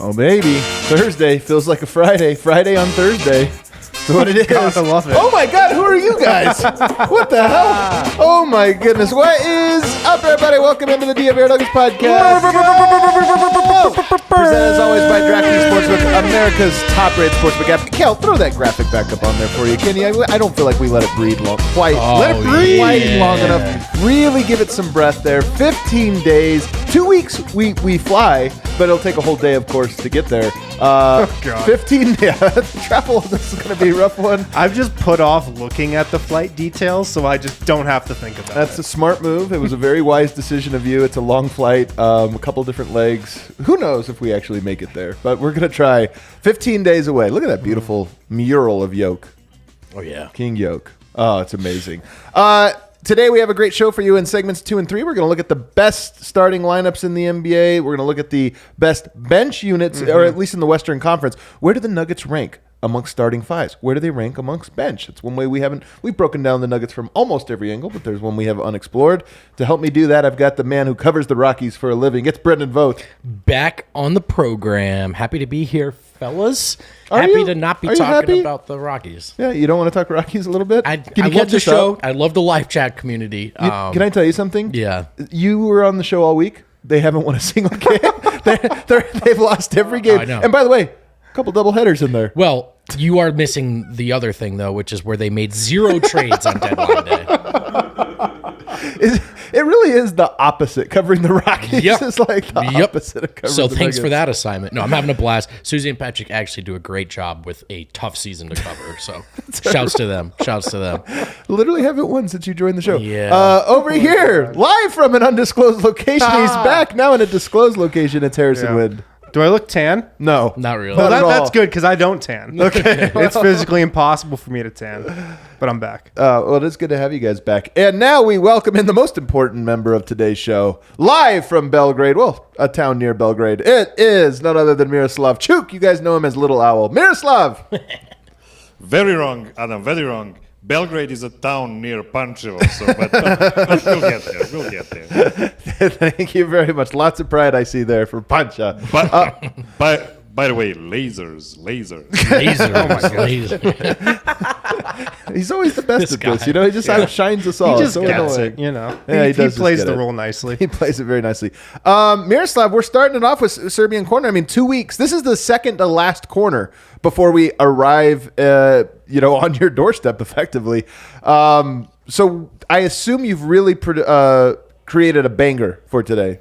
Oh, baby. Thursday feels like a Friday. Friday on Thursday. That's what it is. God, I love it. Oh, my God. Who are you guys? What the hell? Oh, my goodness. What is up, everybody? Welcome into the DNVR Nuggets podcast. Presented, as always, by DraftKings Sportsbook, America's top-rated sportsbook app. Kel, throw that graphic back up on there for you, can you? I don't feel like we let it breathe long. Let it breathe long enough. Really give it some breath there. 15 days. 2 weeks we fly, but it'll take a whole day, of course, to get there. 15, travel, this is going to be a rough one. I've just put off looking at the flight details, so I just don't have to think about it. That's a smart move. It was a very wise decision of you. It's a long flight, a couple different legs. Who knows if we actually make it there, but we're going to try. 15 days away. Look at that beautiful mural of Yoke. Oh, yeah. King Yoke. Oh, it's amazing. Today we have a great show for you in segments 2 and 3. We're going to look at the best starting lineups in the NBA. We're going to look at the best bench units, or at least in the Western Conference. Where do the Nuggets rank amongst starting fives? Where do they rank amongst bench? That's one way we've broken down the Nuggets from almost every angle, but there's one we have unexplored. To help me do that, I've got the man who covers the Rockies for a living. It's Brendan Vogt. Back on the program. Happy to be here, fellas. Are happy you? to not be Are you talking happy? about the Rockies. Yeah, you don't want to talk Rockies a little bit? I Can you love catch the us show. up? I love the live chat community. Can I tell you something? Yeah. You were on the show all week. They haven't won a single game. They've lost every game. I know. And by the way, a couple double headers in there. Well, you are missing the other thing, though, which is where they made 0 trades on deadline day. It really is the opposite. Covering the Rockies Yep. is like the opposite of covering So the thanks Nuggets. for that assignment. No, I'm having a blast. Susie and Patrick actually do a great job with a tough season to cover. So shouts to them. Shouts to them. Literally haven't won since you joined the show. Yeah. Over here, live from an undisclosed location. He's back now in a disclosed location. It's Harrison Wind. Do I look tan? No. Not really. Not at all. That's good because I don't tan. Okay. It's physically impossible for me to tan, but I'm back. Well, it is good to have you guys back. And now we welcome in the most important member of today's show, live from Belgrade, well, a town near Belgrade. It is none other than Miroslav Chuk. You guys know him as Little Owl. Miroslav! Very wrong, Adam, very wrong. Belgrade is a town near Pančevo, but we'll get there. We'll get there. Thank you very much. Lots of pride I see there for Pancha. But by the way, lasers. Laser. Oh my laser. He's always the best This at this. guy. You know, he just outshines us all. He It's just so gets annoying. it, you know. Yeah, he he does just plays get the it. role nicely. He plays it very nicely. Miroslav, we're starting it off with Serbian Corner. I mean, 2 weeks. This is the second to last corner before we arrive, on your doorstep, effectively. So I assume you've really created a banger for today.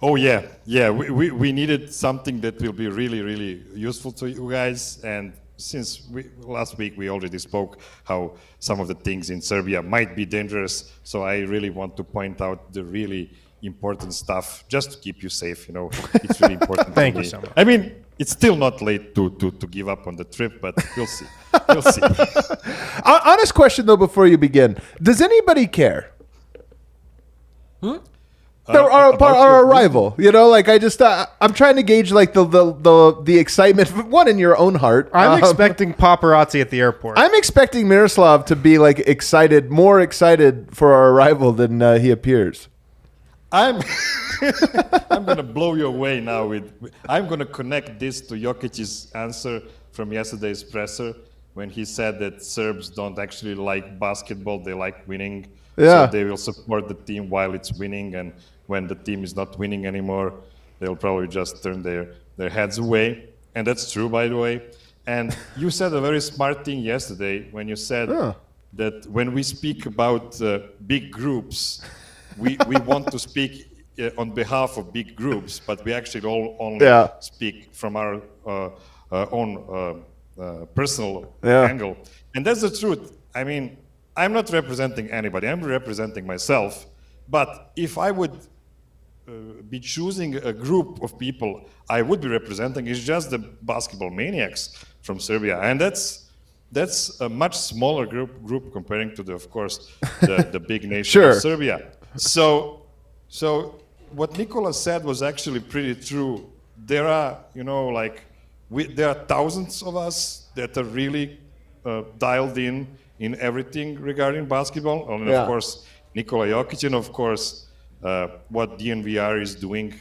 Oh yeah. We needed something that will be really, really useful to you guys. And since last week we already spoke how some of the things in Serbia might be dangerous, so I really want to point out the really important stuff just to keep you safe. You know, it's really important. Thank to you me. so much. I mean, it's still not late to give up on the trip, but we'll see. We'll see. Honest question, though, before you begin. Does anybody care? Our arrival, I'm trying to gauge like the excitement. One in your own heart. I'm expecting paparazzi at the airport. I'm expecting Miroslav to be like more excited for our arrival than he appears. I'm gonna blow you away now. I'm gonna connect this to Jokic's answer from yesterday's presser when he said that Serbs don't actually like basketball; they like winning. Yeah. So they will support the team while it's winning, and when the team is not winning anymore, they'll probably just turn their heads away. And that's true, by the way. And you said a very smart thing yesterday when you said that when we speak about big groups, we want to speak on behalf of big groups, but we actually only speak from our own personal angle. And that's the truth. I mean, I'm not representing anybody. I'm representing myself. But if I would be choosing a group of people I would be representing, is just the basketball maniacs from Serbia. And that's a much smaller group comparing to of course, the big nation of Serbia. So what Nikola said was actually pretty true. There are, there are thousands of us that are really dialed in everything regarding basketball. And of course, Nikola Jokic, and of course, what DNVR is doing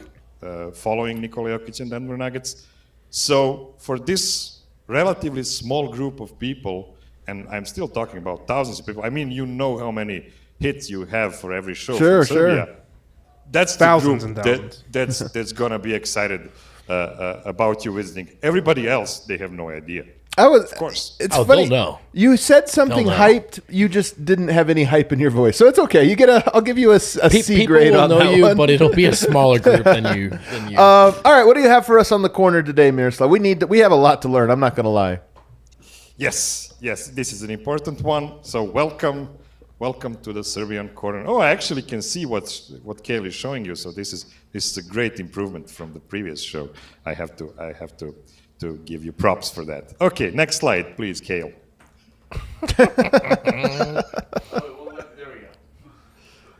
following Nikola Jokic and Denver Nuggets. So for this relatively small group of people, and I'm still talking about thousands of people. I mean, you know how many hits you have for every show Sure, from Serbia. sure. That's Thousands the and group thousands. that's gonna be excited about you visiting. Everybody else, they have no idea. Of course. It's Oh, funny. they'll know. You said something They'll know. hyped. You just didn't have any hype in your voice, so it's okay. You get a. I'll give you a C People grade will on know that you, one. but it'll be a smaller group than you. All right, what do you have for us on the corner today, Miroslav? We have a lot to learn. I'm not going to lie. Yes, this is an important one. So welcome to the Serbian Corner. Oh, I actually can see what Kale is showing you. So this is a great improvement from the previous show. I have to give you props for that. Okay, next slide, please, Kale.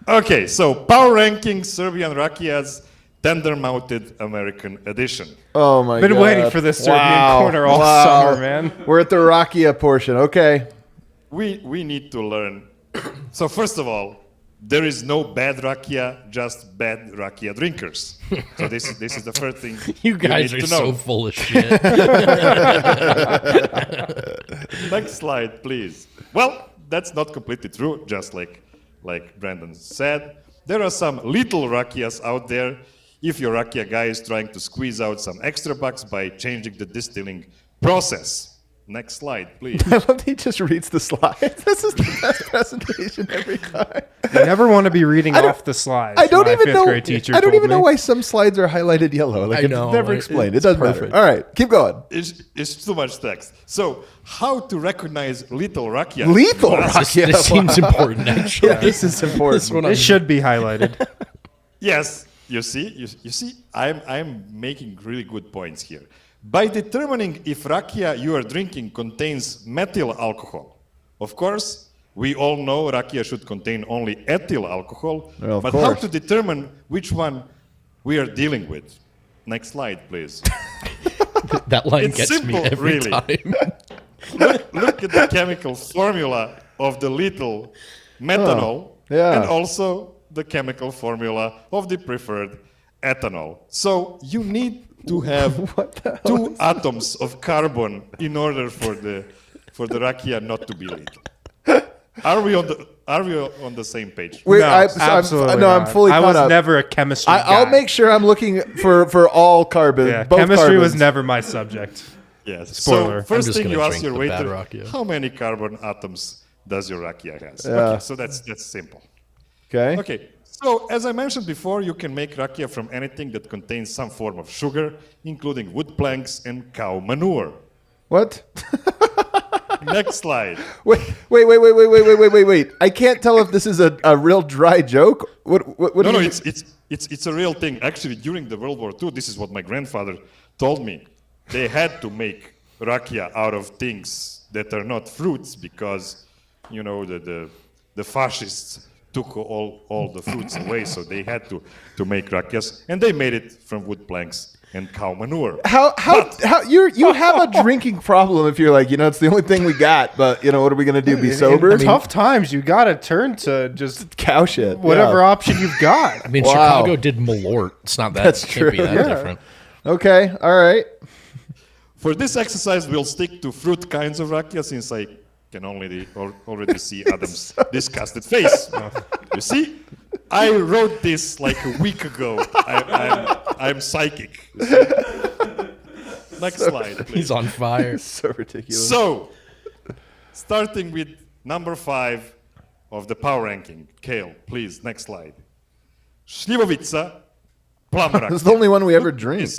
Okay, so power ranking Serbian Rakia's tender-mounted American edition. Oh my god! Been waiting for this Serbian corner all summer, man. We're at the Rakia portion. Okay. We need to learn. So first of all, there is no bad rakia, just bad rakia drinkers. So this is the first thing You guys need are to know. so full of shit. Next slide, please. Well, that's not completely true. Just like Brandon said, there are some little rakias out there. If your rakia guy is trying to squeeze out some extra bucks by changing the distilling process. Next slide, please. I love that he just reads the slides. This is the best presentation every time. You never want to be reading I don't- off the slides. I don't my even fifth know. grade teacher I don't told even know me. why some slides are highlighted yellow. Like I it's know, never it- explained. It it's doesn't perfect. matter. All right, keep going. It's too much text. So, how to recognize little rakia? Lethal Well, Rakia. This seems important, actually. Yeah, this is important. This one It should be highlighted. Yes, you see, I'm making really good points here. By determining if rakia you are drinking contains methyl alcohol. Of course, we all know rakia should contain only ethyl alcohol, Well, of but course. how to determine which one we are dealing with? Next slide, please. That line It's gets simple, me every really. time. Look at the chemical formula of the little methanol yeah. and also the chemical formula of the preferred ethanol. So you need to have two atoms of carbon in order for the rakia not to be lethal. Are we on the same page? Wait, No, absolutely I'm not. fully I caught was up. never a chemistry I'll guy. make sure I'm looking for all carbon. Yeah, both chemistry was carbons. never my subject. Yes. Spoiler. So first just thing gonna you ask drink your the bad waiter, rakia. how many carbon atoms does your rakia has? Yeah. Okay, so that's simple. Okay. Okay, so as I mentioned before, you can make rakia from anything that contains some form of sugar, including wood planks and cow manure. What? Next slide. Wait. I can't tell if this is a real dry joke. What No, do no, you it's a real thing. Actually, during the World War II, this is what my grandfather told me. They had to make rakia out of things that are not fruits because, you know, the fascists took all the fruits away, so they had to make rakias, and they made it from wood planks and cow manure. How you have a drinking problem if you're like, it's the only thing we got, but what are we gonna do? Be sober? In tough times, you gotta turn to just Cow shit. whatever Yeah. option you've got. I mean, Wow. Chicago did Malort. It's not that. That's it can't be true. that Yeah. different. Okay. All right. For this exercise, we'll stick to fruit kinds of rakia since I can already see Adam's disgusted face. You see, I wrote this like a week ago. I'm psychic. You see? Next slide, please. He's on fire. So ridiculous. So, starting with number 5 of the power ranking. Kale, please, next slide. Šljivovica, plum This is rakia. the only one we ever drink.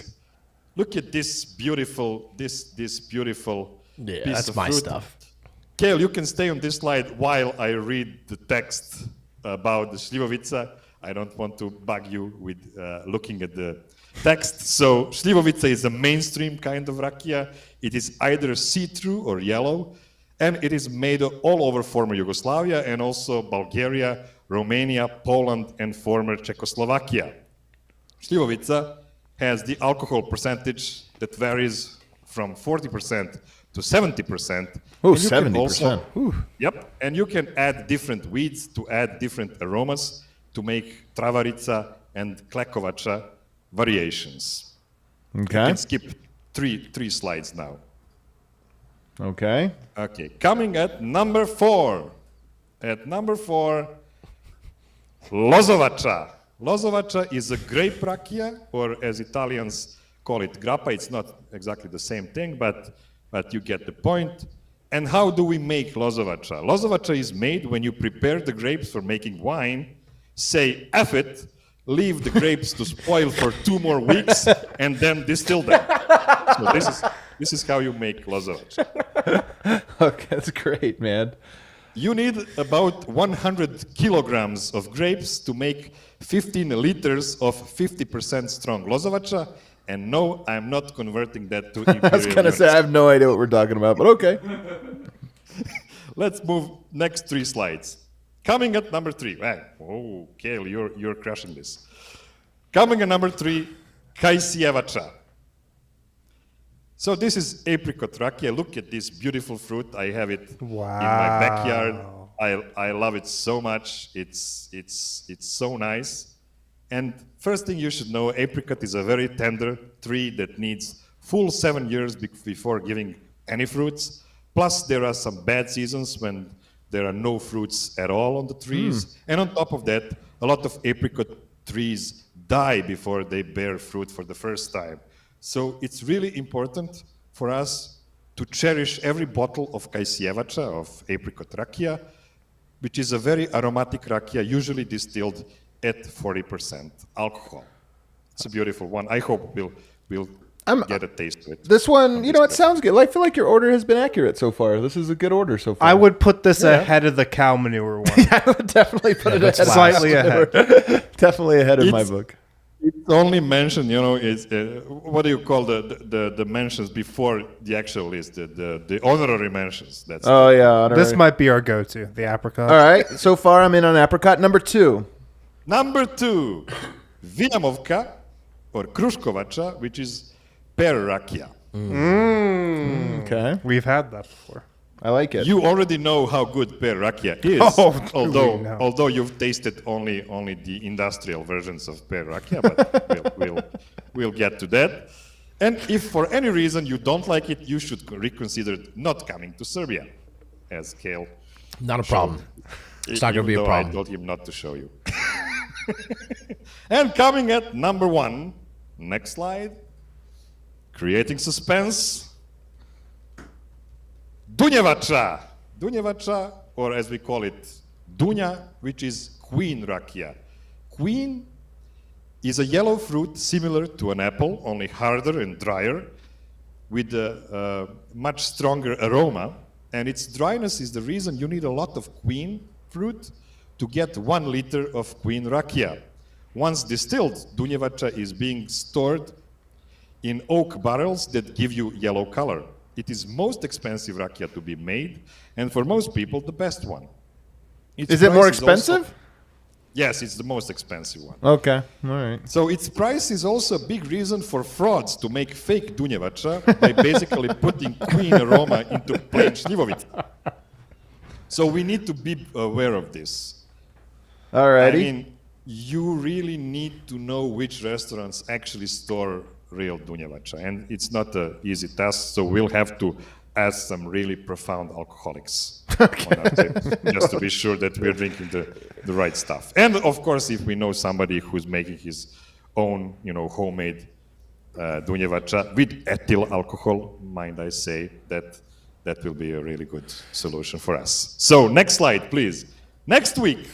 Look at this beautiful, this beautiful Yeah, piece that's of my fruit. stuff. Kale, you can stay on this slide while I read the text about the Šljivovica. I don't want to bug you with looking at the text. So, Šljivovica is a mainstream kind of rakia. It is either see-through or yellow, and it is made all over former Yugoslavia and also Bulgaria, Romania, Poland, and former Czechoslovakia. Šljivovica has the alcohol percentage that varies from 40% to 70%. Oh, And you can 70%. Yep, and you can add different weeds to add different aromas to make travarica and klekovača variations. You Okay. can skip three slides now. Okay. Okay, coming at number 4. At number 4, Lozovača. Lozovača is a grape rakia, or as Italians call it, grappa. It's not exactly the same thing, but you get the point. And how do we make Lozovača? Lozovača is made when you prepare the grapes for making wine, say F it, leave the grapes to spoil for 2 more weeks, and then distill them. So this is how you make Lozovača. Okay, that's great, man. You need about 100 kilograms of grapes to make 15 liters of 50% strong Lozovača. And no, I'm not converting that to imperial I was gonna say I units. have no idea what we're talking about, but okay. Let's move next 3 slides. Coming at number 3. Wow. Oh, Kale, you're crushing this. Coming at number 3, Kajsjevača. So this is apricot rakia. Look at this beautiful fruit. I have it in my backyard. I love it so much. It's so nice. And first thing you should know, apricot is a very tender tree that needs full 7 years before giving any fruits. Plus, there are some bad seasons when there are no fruits at all on the trees. And on top of that, a lot of apricot trees die before they bear fruit for the first time. So it's really important for us to cherish every bottle of Kajsjevača, of apricot rakia, which is a very aromatic rakia, usually distilled at 40% alcohol. It's a beautiful one. I hope we'll get a taste of it. This one, you know, it sounds good. I feel like your order has been accurate so far. This is a good order so far. I would put this ahead of the cow manure one. I would definitely put it ahead. Slightly ahead. Definitely ahead of my It's- book. It's only mentioned, you know, is what do you call the mentions before the actual list, the honorary mentions. That's Oh yeah. Honorary. This might be our go-to, the apricot. All right. So far, I'm in on apricot. Number 2. Number 2, Vinamovka or Kruškovača, which is pear rakia. Okay. We've had that before. I like it. You already know how good pear rakia is, Oh, do we know? although you've tasted only the industrial versions of pear rakia, but we'll get to that. And if for any reason you don't like it, you should reconsider not coming to Serbia, as Kale. Not a problem. It's not going to be a Even though problem. I told him not to show you. And coming at number 1, next slide, creating suspense. Dunjevača. Dunjevača, or as we call it, Dunja, which is queen rakia. Queen is a yellow fruit similar to an apple, only harder and drier, with a much stronger aroma. And its dryness is the reason you need a lot of queen fruit to get 1 liter of queen rakia. Once distilled, Dunjevača is being stored in oak barrels that give you yellow color. It is most expensive rakia to be made, and for most people, the best one. Its Is it more price also- expensive? Yes, it's the most expensive one. Okay. All right. So its price is also a big reason for frauds to make fake Dunjevača by basically putting queen aroma into plain šljivovica. So we need to be aware of this. All righty. I mean, you really need to know which restaurants actually store real Dunjevača, and it's not an easy task, so we'll have to ask some really profound alcoholics on our table, just to be sure that we're drinking the right stuff. And of course, if we know somebody who's making his own, you know, homemade Dunjevača with ethyl alcohol, mind I say, that will be a really good solution for us. So next slide, please. Next week,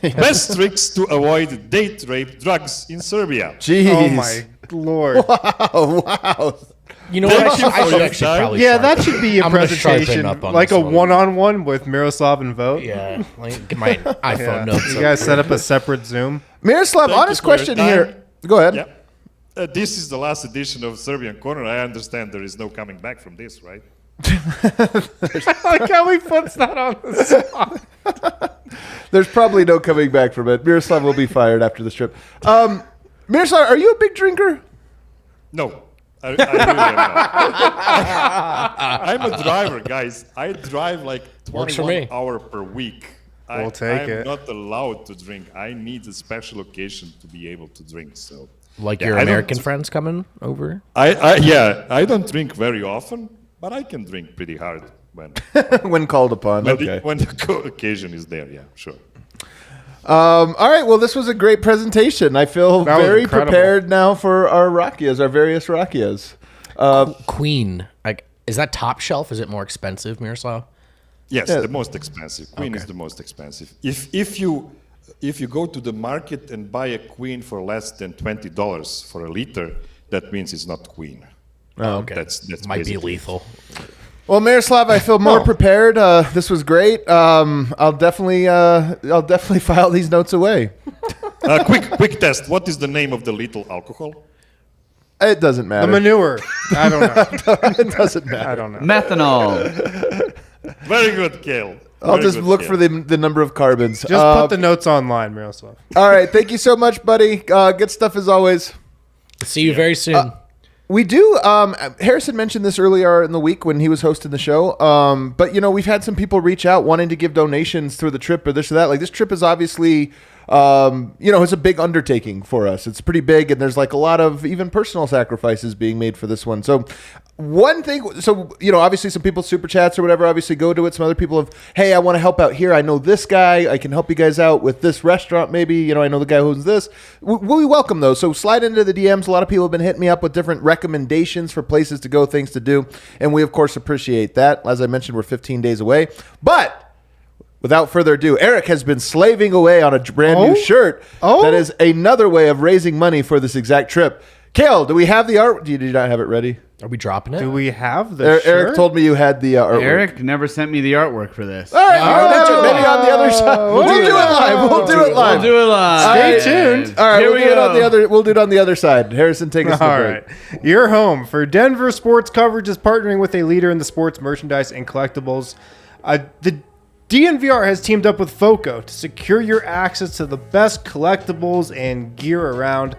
best tricks to avoid date rape drugs in Serbia. Jeez. Oh my lord. Wow. You know what? Thank you I for should your actually time. probably Yeah, sharpen- that should be a I'm gonna sharpen presentation, up on like this a one. one-on-one with Miroslav and Vogt. Yeah, like, get my iPhone Yeah. notes. You up guys here. set up a separate Zoom. Miroslav, Thank honest you for your question time. here. Go ahead. Yeah. This is the last edition of Serbian Corner. I understand there is no coming back from this, right? Like how he puts that on the spot. There's probably no coming back from it. Miroslav will be fired after this trip. Miroslav, are you a big drinker? No. I really am not. I'm a driver, guys. I drive like Works for 21 me. hours per week. We'll take I'm it. not allowed to drink. I need a special occasion to be able to drink. So Like your I don't- American friends coming over? I don't drink very often, but I can drink pretty hard when When called upon. Okay. when the occasion is there. Yeah, sure. All right. Well, this was a great presentation. I feel That was very incredible. prepared now for our rakias, our various rakias. Queen. Like, is that top shelf? Is it more expensive, Miroslav? Yes, Yeah. the most expensive. Queen is the most expensive. If you go to the market and buy a queen for less than $20 for a liter, that means it's not queen. Oh, okay. That's Might be basically- lethal. Well, Miroslav, I feel more prepared. This was great. I'll definitely file these notes away. Quick test. What is the name of the lethal alcohol? It doesn't The matter. manure. I don't know. It doesn't matter. I don't know. Methanol. Very good, Kale. I'll Very just good, look Kale. for the number of carbons. Just put the notes online, Miroslav. All right. Thank you so much, buddy. Good stuff as always. See you very soon. We do. Harrison mentioned this earlier in the week when he was hosting the show. But we've had some people reach out wanting to give donations through the trip or this or that. Like this trip is obviously, it's a big undertaking for us. It's pretty big, and there's like a lot of even personal sacrifices being made for this one. So one thing, obviously some people super chats or whatever, obviously go to it. Some other people have, hey, I want to help out here. I know this guy. I can help you guys out with this restaurant. Maybe, I know the guy who owns this. We welcome those. So slide into the DMs. A lot of people have been hitting me up with different recommendations for places to go, things to do. And we, of course, appreciate that. As I mentioned, we're 15 days away. But without further ado, Eric has been slaving away on a brand new shirt. That is another way of raising money for this exact trip. Kale, do we have the art? Do you not have it ready? Are we dropping it? Do we have the shirt? Eric told me you had the artwork. Eric never sent me the artwork for this. All right, maybe on the other side. We'll do it live. We'll do it live. We'll do it live. Stay tuned. All right, Here we'll we do it on go. the other. We'll do it on the other side. Harrison, take us to the All break. right. Your home for Denver sports coverage is partnering with a leader in the sports merchandise and collectibles. The DNVR has teamed up with Vogt to secure your access to the best collectibles and gear around.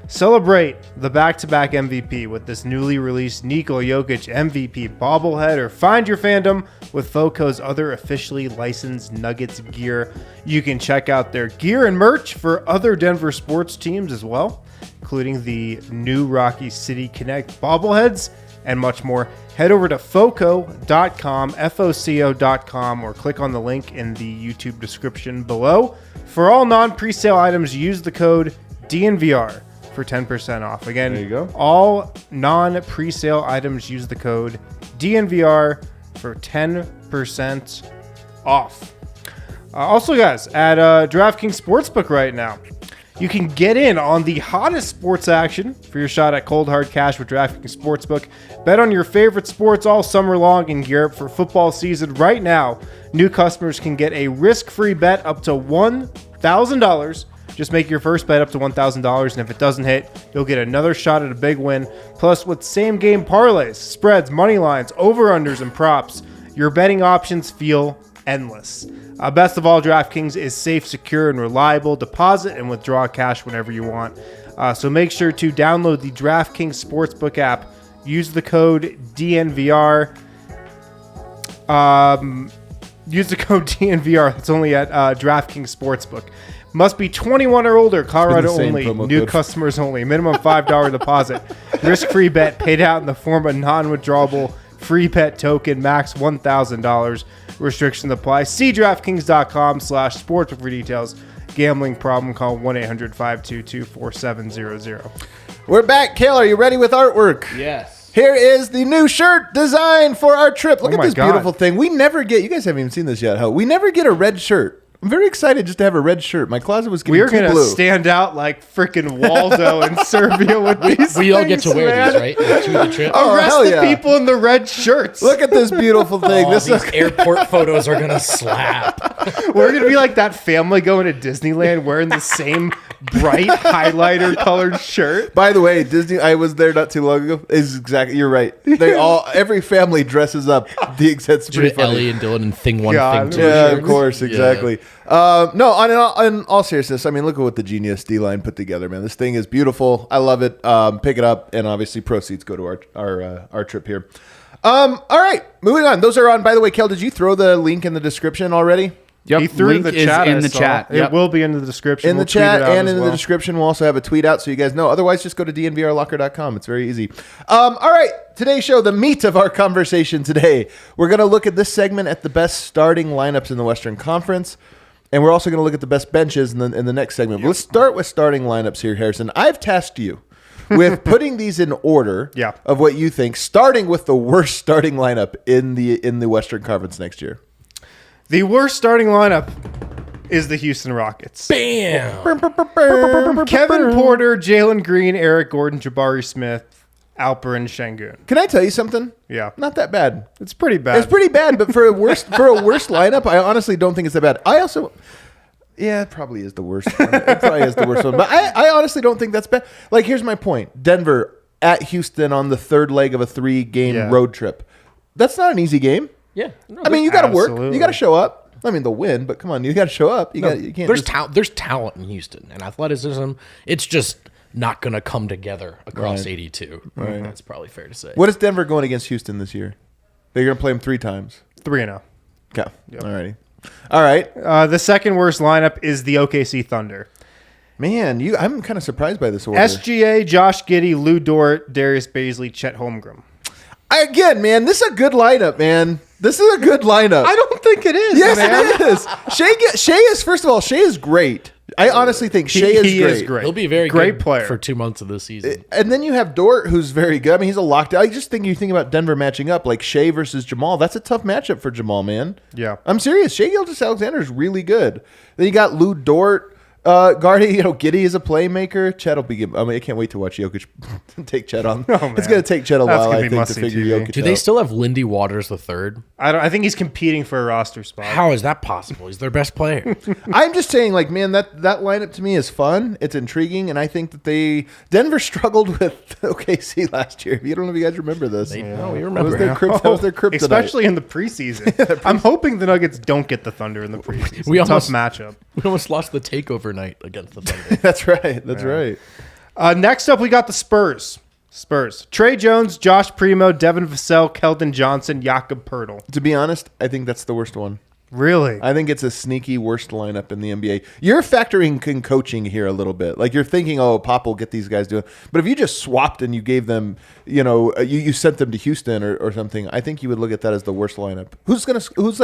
Celebrate the back-to-back MVP with this newly released Nikola Jokic MVP bobblehead, or find your fandom with Vogt's other officially licensed Nuggets gear. You can check out their gear and merch for other Denver sports teams as well, including the new Rocky City Connect bobbleheads and much more. Head over to foco.com, foco.com, or click on the link in the YouTube description below. For all non-presale items, use the code DNVR for 10% off. Again, There you go. all non-presale items, use the code DNVR for 10% off. Also, guys, at DraftKings Sportsbook right now, you can get in on the hottest sports action for your shot at cold hard cash with DraftKings Sportsbook. Bet on your favorite sports all summer long and gear up for football season. Right now, new customers can get a risk-free bet up to $1,000. Just make your first bet up to $1,000, and if it doesn't hit, you'll get another shot at a big win. Plus, with same-game parlays, spreads, money lines, over-unders, and props, your betting options feel endless. Best of all, DraftKings is safe, secure, and reliable. Deposit and withdraw cash whenever you want. So make sure to download the DraftKings Sportsbook app. Use the code DNVR. Use the code DNVR. It's only at DraftKings Sportsbook. Must be 21 or older. Colorado same only. promo New code. customers only. Minimum $5 deposit. Risk-free bet paid out in the form of non-withdrawable free bet token. Max $1,000. Restrictions apply. See DraftKings.com/sportsbook for details. Gambling problem? Call 1-800-522-4700. We're back. Kale, are you ready with artwork? Yes. Here is the new shirt design for our trip. Look at my this God. beautiful thing. We never get, you guys haven't even seen this yet, Ho. We never get a red shirt. I'm very excited just to have a red shirt. My closet was getting We are too going to blue. stand out like freaking Waldo in Serbia with these We all get to things, wear man. these, right? To the trip. Oh, Arrest hell the yeah. people in the red shirts. Look at this beautiful thing. Oh, This these is airport photos are gonna slap. We're going to be like that family going to Disneyland wearing the same bright highlighter colored shirt. By the way, Disney. I was there not too long ago. Is exactly. You're right. Every family dresses up. The exact. It's pretty funny. Ellie and Dylan and Thing 1, God. Thing 2. Yeah, of shirts. course, Yeah. exactly. No, on all seriousness, I mean, look at what the Genius D-line put together, man. This thing is beautiful. I love it. Pick it up, and obviously proceeds go to our trip here. All right, moving on. Those are on. By the way, Kel, did you throw the link in the description already? Yep. He threw Link the is chat. in I the saw. chat. It Yep. will be in the description. In the We'll tweet chat it out and as in well. the description, we'll also have a tweet out so you guys know. Otherwise, just go to dnvrlocker.com. It's very easy. All right, today's show, the meat of our conversation today. We're going to look at this segment at the best starting lineups in the Western Conference, and we're also going to look at the best benches in the next segment. But let's start with starting lineups here, Harrison. I've tasked you with putting these in order Yeah. of what you think, starting with the worst starting lineup in the Western Conference next year. The worst starting lineup is the Houston Rockets. Bam. Kevin Porter, Jalen Green, Eric Gordon, Jabari Smith, Alperen Şengün. Can I tell you something? Yeah. Not that bad. It's pretty bad. It's pretty bad, but for a worst lineup, I honestly don't think it's that bad. Yeah, it probably is the worst one. It probably is the worst one. But I honestly don't think that's bad. Like, here's my point. Denver at Houston on the third leg of a 3-game road trip. That's not an easy game. Yeah. No, I mean, you got to work. Absolutely. You got to show up. I mean, they'll win, but come on, you got to show up. You can't. there's just- there's talent in Houston and athleticism. It's just not going to come together across 82. Right. That's probably fair to say. What is Denver going against Houston this year? They're going to play them 3 times. 3-0. Okay. Alrighty. All right. The second worst lineup is the OKC Thunder. Man, I'm kind of surprised by this order. SGA, Josh Giddey, Lou Dort, Darius Baisley, Chet Holmgren. Again, man, this is a good lineup, man. This is a good lineup. I don't think it is. Yes, man. it is. Shea is, first of all, Shea is great. I honestly think Shea He is great. He'll be very Great good player. for 2 months of the season. And then you have Dort, who's very good. I mean, he's a lockdown. I just think you think about Denver matching up, like Shea versus Jamal. That's a tough matchup for Jamal, man. Yeah. I'm serious. Shea Gilgeous-Alexander is really good. Then you got Lou Dort. Guardie, Giddey is a playmaker. Chet will be. I mean, I can't wait to watch Jokic take Chet on. Oh, man. It's going to take Chet a That's while, gonna I be think, to must-see figure TV. Jokic Do they out. still have Lindy Waters the third? I think he's competing for a roster spot. How is that possible? He's their best player. I'm just saying, like, man, that lineup to me is fun. It's intriguing, and I think that Denver struggled with OKC last year. You don't know if you guys remember this. No, we That remember. was their kryptonite. Especially in the preseason. I'm hoping the Nuggets don't get the Thunder in the preseason. We Tough almost- matchup. We almost lost the takeover night against the Thunder. That's right. That's right. Next up, we got the Spurs. Trey Jones, Josh Primo, Devin Vassell, Keldon Johnson, Jakob Poeltl. To be honest, I think that's the worst one. Really? I think it's a sneaky worst lineup in the NBA. You're factoring in coaching here a little bit. Like, you're thinking, oh, Pop will get these guys doing. But if you just swapped and you gave them, you sent them to Houston or something, I think you would look at that as the worst lineup. Who's like, what are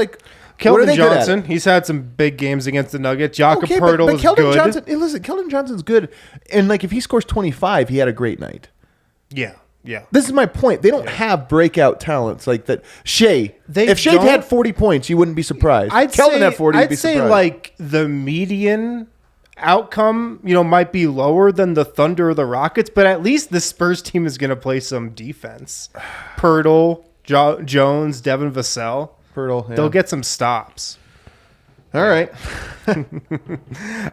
Keldon they good at? Johnson. He's had some big games against the Nuggets. Jakob Okay, Poeltl but is Keldon good. Johnson, hey, listen, Keldon Johnson's good. And, like, if he scores 25, he had a great night. Yeah. This is my point. They don't have breakout talents like that. Shea. If Shea don't- had 40 points, you wouldn't be surprised. Keldon had 40, you'd be I'd say surprised. like the median outcome, might be lower than the Thunder or the Rockets, but at least the Spurs team is going to play some defense. Poeltl, Jones, Devin Vassell. Poeltl, yeah. They'll get some stops. All right.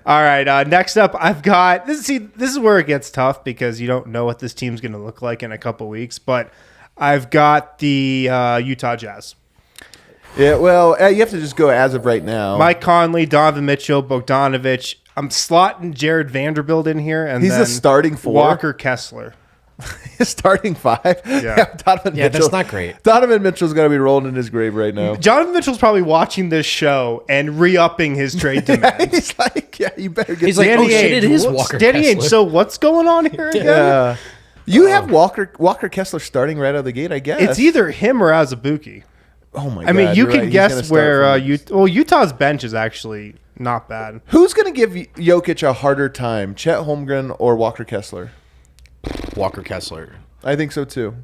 All right. Next up, I've got this. See, this is where it gets tough because you don't know what this team's going to look like in a couple weeks. But I've got the Utah Jazz. Yeah, well, you have to just go as of right now. Mike Conley, Donovan Mitchell, Bogdanovich. I'm slotting Jared Vanderbilt in here, and He's then the starting 4. Walker Kessler. Starting 5. Yeah. Donovan Yeah, Mitchell. that's not great. Donovan Mitchell's going to be rolling in his grave right now. Jonathan Mitchell's probably watching this show and re-upping his trade demand. He's like, yeah, you better get. He's like, Danny oh shit, it Ainge, is whoops, Walker Danny Ainge, Kessler. so what's going on here again? Yeah. You have Walker Kessler starting right out of the gate, I guess. It's either him or Azubuike. Oh my god! I mean, you you're can right. He's gonna guess start where from- Utah's bench is actually not bad. Who's going to give Jokic a harder time, Chet Holmgren or Walker Kessler? Walker Kessler. I think so too.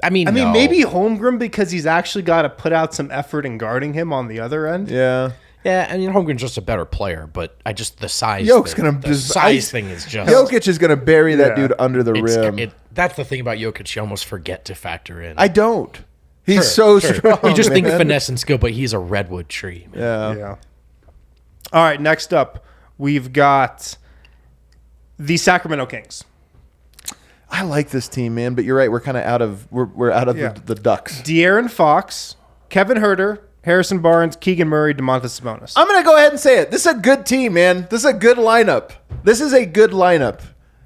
I mean, no. Maybe Holmgren because he's actually got to put out some effort in guarding him on the other end. Yeah. Yeah, I mean, Holmgren's just a better player, but the size. Jokic thing, gonna the just size ice- thing is just. Jokic is going to bury that Yeah. dude under the rim. That's the thing about Jokic. You almost forget to factor in. I don't. He's Sure, so sure. strong. You just think man. finesse and skill, but he's a redwood tree. Man. Yeah. Yeah. All right, next up, we've got the Sacramento Kings. I like this team, man, but you're right. We're kind of out of the Ducks. De'Aaron Fox, Kevin Huerter, Harrison Barnes, Keegan Murray, DeMontis Sabonis. I'm going to go ahead and say it. This is a good team, man. This is a good lineup.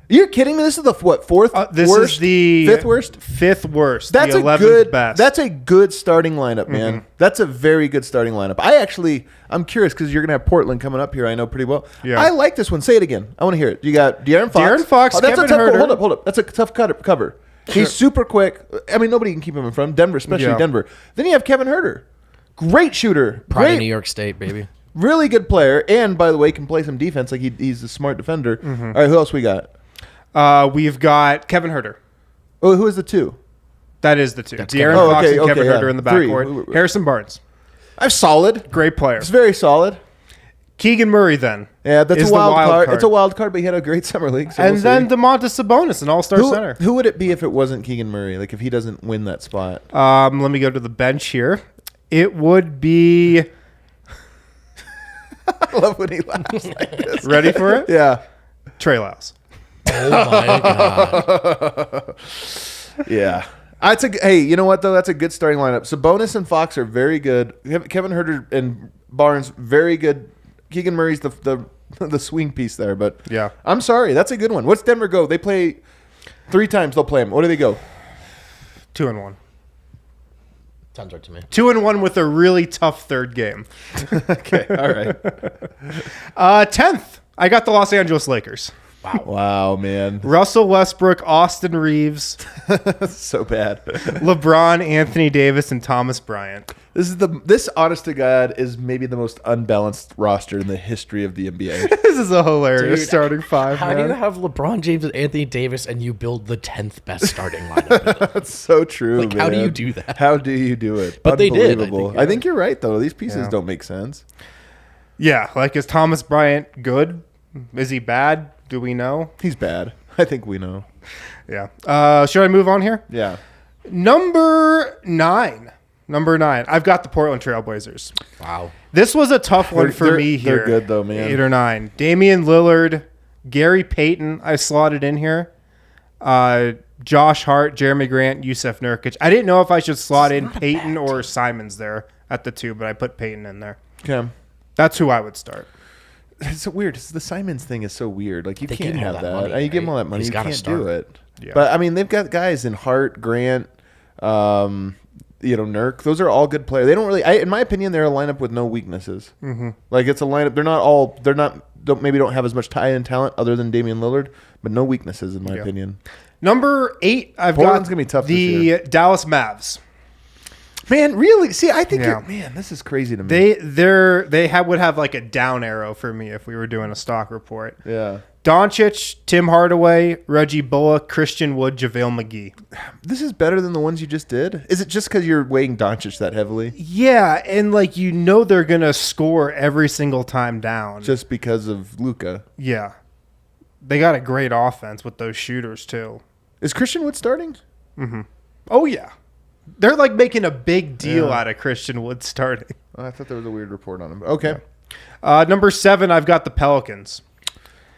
You're kidding me? This is the fourth This worst? is the fifth worst? Fifth worst. That's the a 11th good. best. That's a good starting lineup, man. That's a very good starting lineup. I'm curious because you're gonna have Portland coming up here. I know pretty well. Yeah. I like this one. Say it again. I want to hear it. You got De'Aaron Fox. De'Aaron Fox, that's Kevin a tough. Huerter. Hold up. That's a tough cover. He's super quick. I mean, nobody can keep him in front. Denver, especially Yeah. Denver. Then you have Kevin Huerter. Great shooter. Pride Great. of New York State, baby. Really good player. And by the way, can play some defense. Like he's a smart defender. All right, who else we got? We've got Kevin Huerter. Oh, who is the two? That is the two. That's De'Aaron Kevin Huerter. Fox Okay, and Kevin okay, Huerter yeah. in the Three. backcourt. Harrison Barnes. I'm solid. Great player. It's very solid. Keegan Murray then. Yeah, that's is a wild the card. It's a wild card, but he had a great summer league. So And we'll then see. DeMontis Sabonis, an all-star center. Who would it be if it wasn't Keegan Murray? Like if he doesn't win that spot? Let me go to the bench here. It would be... I love when he laughs like this. Ready for it? Yeah. Trey Lyles. Oh my god. Yeah. Hey, you know what though? That's a good starting lineup. Sabonis and Fox are very good. Kevin Huerter and Barnes very good. Keegan Murray's the swing piece there, but Yeah. I'm sorry, that's a good one. What's Denver go? They play 3 times. They'll play them. What do they go? 2-1. Sounds right to me. 2-1 with a really tough third game. Okay, all right. 10th, I got the Los Angeles Lakers. Wow, man, Russell Westbrook, Austin Reeves, that's so bad. LeBron, Anthony Davis, and Thomas Bryant. This honest to God is maybe the most unbalanced roster in the history of the NBA. This is a hilarious Dude, starting five, How man. do you have LeBron James and Anthony Davis and you build the 10th best starting lineup? That's so true. Like, how do man. you do that? How do you do it? But they did, I Unbelievable. think, I think you're right though. These pieces Yeah. don't make sense. Yeah, like is Thomas Bryant good? Is he bad? Do we know? He's bad. I think we know. Yeah. Should I move on here? Yeah. Number 9. I've got the Portland Trailblazers. Wow. This was a tough one for They're- me here. they're good, though, man. 8 or 9. Damian Lillard, Gary Payton, I slotted in here. Josh Hart, Jeremy Grant, Yusef Nurkic. I didn't know if I should slot in Payton or Simons there at the 2, but I put Payton in there. Okay. That's who I would start. It's so weird. The Simons thing is so weird. Like you They can't give him all have that that. money, You give him right? all that money. He's You gotta can't start. do it. Yeah. But I mean, they've got guys in Hart, Grant, Nurk. Those are all good players. They don't really. In my opinion, they're a lineup with no weaknesses. Mm-hmm. Like it's a lineup. They're not all. They're not. Maybe don't have as much tie-in talent other than Damian Lillard, but no weaknesses in my opinion. Number 8, I've Portland's got gonna be tough this the year. Dallas Mavs. Man, really? See, I think Yeah. this is crazy to me. They would have like a down arrow for me if we were doing a stock report. Yeah. Doncic, Tim Hardaway, Reggie Bullock, Christian Wood, JaVale McGee. This is better than the ones you just did? Is it just because you're weighing Doncic that heavily? Yeah, and like they're gonna score every single time down. Just because of Luka? Yeah, they got a great offense with those shooters too. Is Christian Wood starting? Oh yeah, they're like making a big deal Yeah. out of Christian Wood starting. Oh, I thought there was a weird report on him. Okay. Number 7, I've got the Pelicans.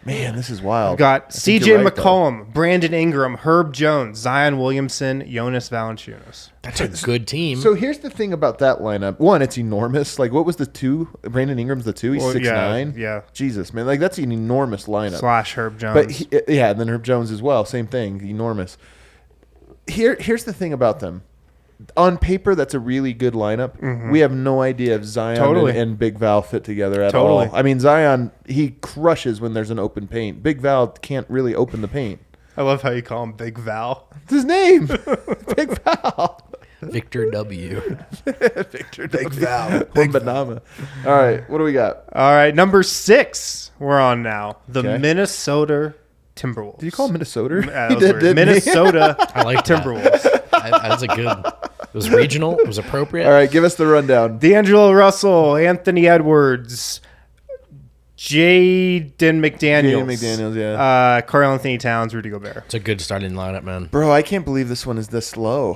Man, this is wild. I've got I think CJ you're right, though. McCollum, Brandon Ingram, Herb Jones, Zion Williamson, Jonas Valanciunas. That's a good team. So here's the thing about that lineup. One, it's enormous. Like, what was the 2? Brandon Ingram's the 2. He's Well, 6'9". yeah. Jesus, man. Like, that's an enormous lineup. Slash Herb Jones. But, yeah, and then Herb Jones as well. Same thing. Enormous. Here's the thing about them. On paper, that's a really good lineup. We have no idea if Zion Totally. and Big Val fit together at Totally. all. I mean, Zion, he crushes when there's an open paint. Big Val can't really open the paint. I love how you call him Big Val. It's his name. Big Val. Victor W. Victor Big Val. Banama. All right, what do we got? All right, number 6 we're on now. The Okay. Minnesota Timberwolves. Did you call him Minnesota? Yeah, that He was did, weird. didn't he? Minnesota I like that. Timberwolves. That's a good. It was regional. It was appropriate. All right, give us the rundown. D'Angelo Russell, Anthony Edwards, Jaden McDaniels. Jaden McDaniels, yeah. Karl Anthony Towns, Rudy Gobert. It's a good starting lineup, man. Bro, I can't believe this one is this low.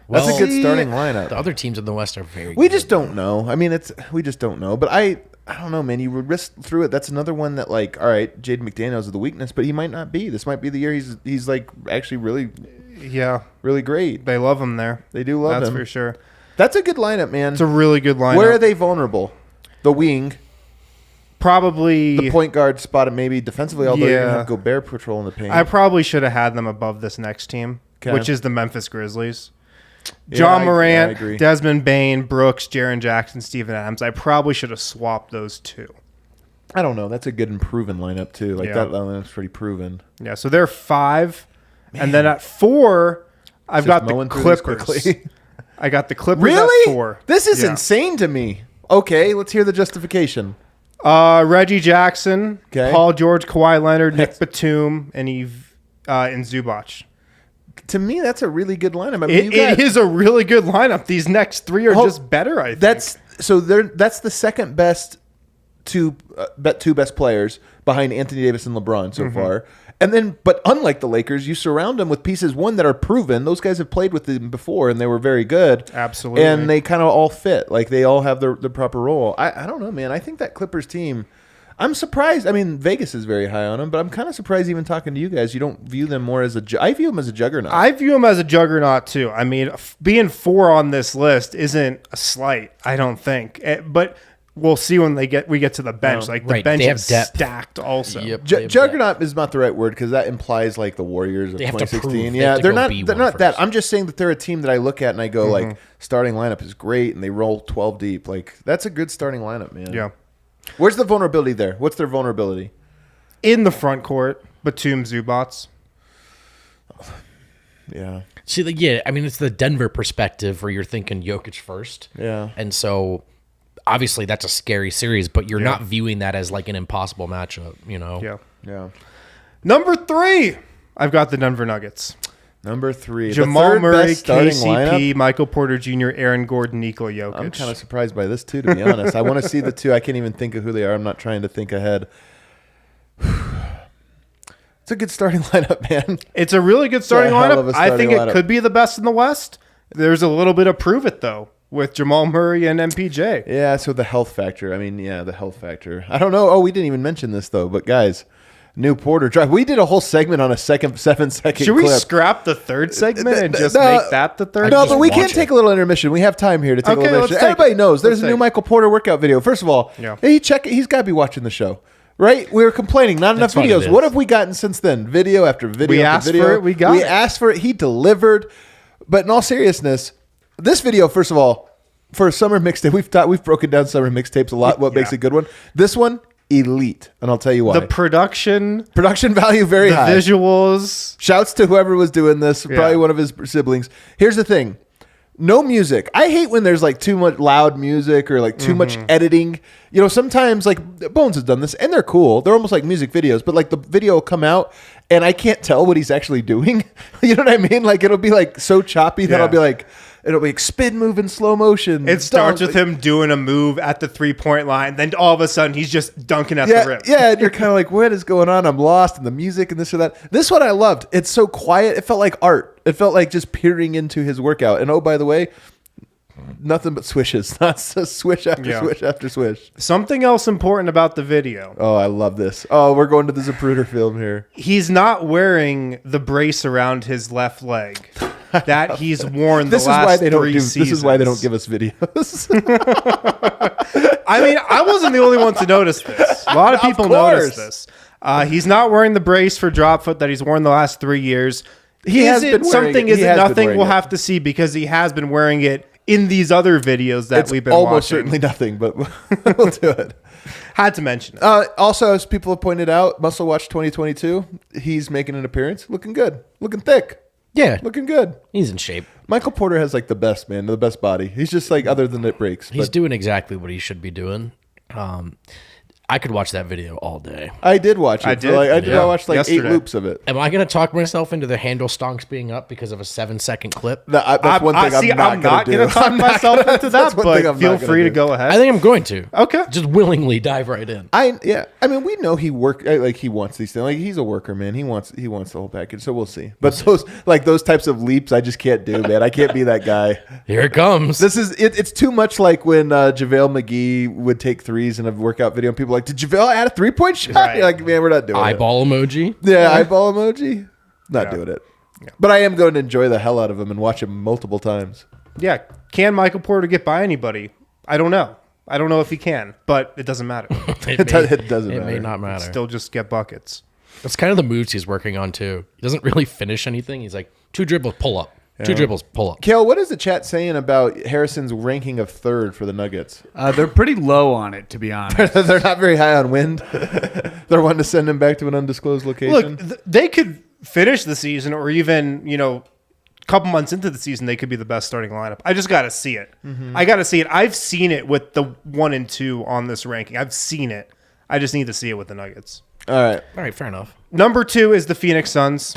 That's Well, a good starting The lineup. other teams in the West are very. We good. just don't know. I mean, we just don't know. But I don't know, man. You would risk through it. That's another one that, like, all right, Jaden McDaniels is the weakness, but he might not be. This might be the year he's like actually really, Yeah, really great. they love him there. They do love That's him. for sure. That's a good lineup, man. It's a really good lineup. Where are they vulnerable? The wing. probably the point guard spot and maybe defensively, although you're going to Yeah. have Gobert patrolling the paint. I probably should have had them above this next team, Okay. which is the Memphis Grizzlies. Yeah, John I Morant, agree. Desmond Bain, Brooks, Jaren Jackson, Steven Adams. I probably should have swapped those two. I don't know. That's a good and proven lineup, too. Like, Yeah. that lineup's pretty proven. Yeah, so they're 5. And then at 4, I've Just got the mowing through these Clippers. quickly. I got the Clippers Really? at 4. This is Yeah. insane to me. Okay, let's hear the justification. Reggie Jackson, Okay. Paul George, Kawhi Leonard, Nick Batum, and Zubac. To me, that's a really good lineup. I mean, It is a really good lineup. These next 3 are Oh, just better, I think. That's the second best two best players behind Anthony Davis and LeBron so far. And then, but unlike the Lakers, you surround them with pieces that are proven. Those guys have played with them before, and they were very good. Absolutely. And they kind of all fit. Like they all have the proper role. I don't know, man. I think that Clippers team. I'm surprised. I mean, Vegas is very high on them, but I'm kind of surprised even talking to you guys, you don't view them more as I view them as a juggernaut. I view him as a juggernaut too. I mean, being 4 on this list isn't a slight, I don't think. But we'll see when we get to the bench. No. Like the Right, bench they have is depth. stacked also. Yep. Juggernaut is not the right word because that implies like the Warriors of They have to 2016. prove. They Yeah, have to they're go not. be They're one not that. first. I'm just saying that they're a team that I look at and I go like, starting lineup is great, and they roll 12 deep. Like that's a good starting lineup, man. Yeah. Where's the vulnerability there? What's their vulnerability? In the front court, Batum, Zubac. Yeah. See, I mean, it's the Denver perspective where you're thinking Jokic first. Yeah. And so, obviously, that's a scary series, but you're not viewing that as like an impossible matchup, you know? Yeah. Yeah. Number 3, I've got the Denver Nuggets. Number 3, Jamal the third Murray, best starting KCP, lineup. Michael Porter Jr., Aaron Gordon, Nikola Jokic. I'm kind of surprised by this too, to be honest. I want to see the two. I can't even think of who they are. I'm not trying to think ahead. It's a good starting lineup, man. It's a really good starting hell of lineup. a I starting think lineup. it could be the best in the West. There's a little bit of prove it though with Jamal Murray and MPJ. Yeah, so the health factor. I mean, yeah, the health factor. I don't know. Oh, we didn't even mention this though, but guys, new Porter drive. We did a whole segment on a 7-second Should we clip. scrap the third segment and just No, make that the third? No, just but we watch can't it. take a little intermission. We have time here to take a Okay, little let's intermission. take Everybody it. knows there's Let's a new take it. Michael Porter workout video. First of all, Yeah. he's got to be watching the show. Right? We were complaining, not enough That's what it videos. is. What have we gotten since then? Video after video We after asked video. for it, we got We it. asked for it. He delivered. But in all seriousness, this video, first of all, for a summer mixtape, we've broken down summer mixtapes a lot. What makes Yeah. a good one? This one, elite, and I'll tell you why. The production, Production value very the high. visuals. Shouts to whoever was doing this, probably one of his siblings. Here's the thing. No music. I hate when there's like too much loud music or like too much editing. You know, sometimes like Bones has done this and they're cool. They're almost like music videos, but like the video will come out and I can't tell what he's actually doing. You know what I mean? Like it'll be like so choppy that Yeah. I'll be like, it'll be like spin move in slow motion. It starts Dunk. with him doing a move at the 3-point line. Then all of a sudden he's just dunking at Yeah, the rim. yeah, and you're kind of like, what is going on? I'm lost in the music and this or that. This one I loved. It's so quiet. It felt like art. It felt like just peering into his workout. And oh, by the way, nothing but swishes. Not swish after Yeah. swish after swish. Something else important about the video. Oh, I love this. Oh, we're going to the Zapruder film here. He's not wearing the brace around his left leg that he's worn This the is last why they don't 3 do. seasons. This is why they don't give us videos. I mean, I wasn't the only one to notice this. A lot of people noticed course. this. He's not wearing the brace for drop foot that he's worn the last 3 years. He has Is been it wearing something? it. Is He it has been nothing? wearing We'll it. have to see because he has been wearing it in these other videos that It's we've been almost watching. certainly nothing, but we'll do it. Had to mention it. Also, as people have pointed out, Muscle Watch 2022, he's making an appearance. Looking good. Looking thick. Yeah, Looking good. he's in shape. Michael Porter has like the best, man, the best body. He's just like other than it breaks. He's but doing exactly what he should be doing. I could watch that video all day. I did watch it. I did. I watched like Yesterday. 8 loops of it. Am I going to talk myself into the handle stonks being up because of a 7-second clip? That's one thing I'm not going to do. talk I'm not myself gonna- into that's that, one thing but I'm feel not gonna free to do. go ahead. I think I'm going to. Okay. Just willingly dive right in. I mean, we know he he wants these things. Like he's a worker, man. He wants the whole package. So we'll see. But those types of leaps, I just can't do, man. I can't be that guy. Here it comes. This is it's too much like when JaVale McGee would take threes in a workout video and people are like, did JaVale add a 3-point shot? Right. You're like, man, we're not doing it. Eyeball emoji. Yeah, eyeball emoji. Not Yeah. doing it. But I am going to enjoy the hell out of him and watch him multiple times. Yeah. Can Michael Porter get by anybody? I don't know. I don't know if he can, but it doesn't matter. It doesn't It may matter. not matter. Still just get buckets. That's kind of the moves he's working on too. He doesn't really finish anything. He's like 2 dribbles, pull up. 2 dribbles, pull up. Kale, what is the chat saying about Harrison's ranking of third for the Nuggets? They're pretty low on it, to be honest. They're not very high on wind. They're wanting to send him back to an undisclosed location. Look, they could finish the season, or even a couple months into the season, they could be the best starting lineup. I just got to see it. I got to see it. I've seen it with the 1 and 2 on this ranking. I've seen it. I just need to see it with the Nuggets. All right. All right, fair enough. Number 2 is the Phoenix Suns.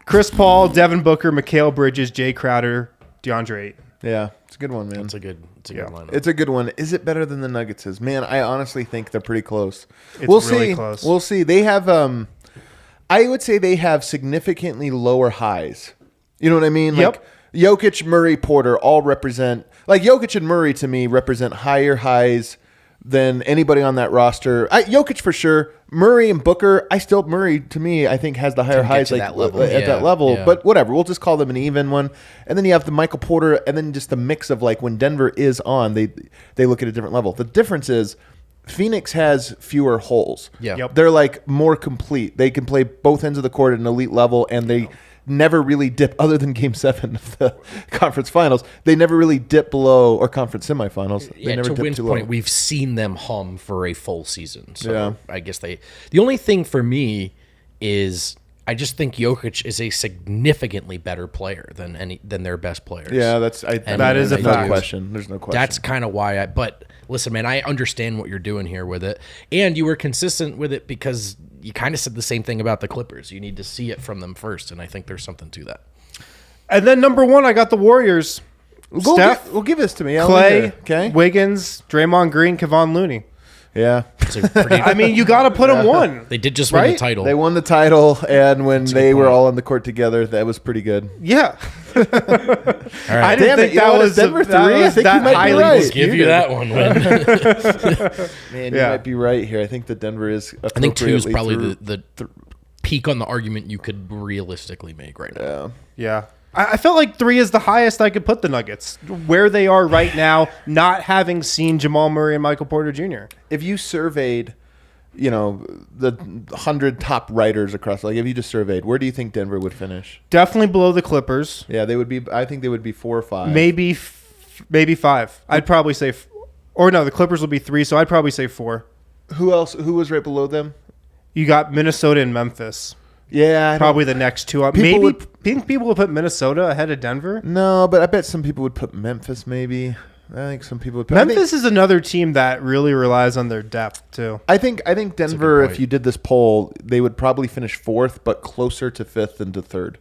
Chris Paul, Devin Booker, Mikal Bridges, Jay Crowder, DeAndre Ayton. Yeah, it's a good one, man. It's a good lineup. It's a good one. Is it better than the Nuggets? Man, I honestly think they're pretty close. It's really close. We'll see. They have, I would say they have significantly lower highs. You know what I mean? Yep. Like Jokic, Murray, Porter all represent, like Jokic and Murray to me represent higher highs than anybody on that roster. Jokic for sure. Murray and Booker, Murray to me, I think has the higher get highs to like that level. at that Yeah, level. yeah. But whatever, we'll just call them an even one. And then you have the Michael Porter, and then just the mix of like when Denver is on, they look at a different level. The difference is Phoenix has fewer holes. Yeah. Yep. They're like more complete. They can play both ends of the court at an elite level, and they never really dip, other than Game 7 of the conference finals. They never really dip below, or conference semifinals. They Yeah, never to dip Wynn's too point, low. we've seen them hum for a full season. So Yeah. I guess the only thing for me is I just think Jokic is a significantly better player than their best players. Yeah, That is a there's no fact. question. There's no question. That's kind of why but listen, man, I understand what you're doing here with it. And you were consistent with it because you kind of said the same thing about the Clippers. You need to see it from them first. And I think there's something to that. And then number 1, I got the Warriors. Steph, Give this to me. Clay, Okay. Wiggins, Draymond Green, Kevon Looney. Yeah. It's a pretty, I mean, you got to put them 1. they did just win Right? the title. They won the title, and when they were point. all on the court together, that was pretty good. Yeah. All right. I didn't Damn it, think you know that what, was it's Denver that 3? I was think that you might be highly right. disputed. Give you that one, Wynn. Man, Yeah. you might be right here. I think that Denver is I think 2 is appropriately probably through. the peak on the argument you could realistically make right now. Yeah. I felt like 3 is the highest I could put the Nuggets. Where they are right now, not having seen Jamal Murray and Michael Porter Jr. If you surveyed, the 100 top writers across, like if you just surveyed, where do you think Denver would finish? Definitely below the Clippers. Yeah, they would be. I think they would be 4 or 5. Maybe 5. I'd probably say or no, the Clippers will be 3, so I'd probably say 4. Who else? Who was right below them? You got Minnesota and Memphis. Yeah, I don't- Probably the next 2 up. People Maybe would- think people would put Minnesota ahead of Denver. No, but I bet some people would put Memphis. Maybe I think some people would. Put, Memphis is another team that really relies on their depth too. I think Denver. point. If you did this poll, they would probably finish 4th, but closer to 5th than to 3rd.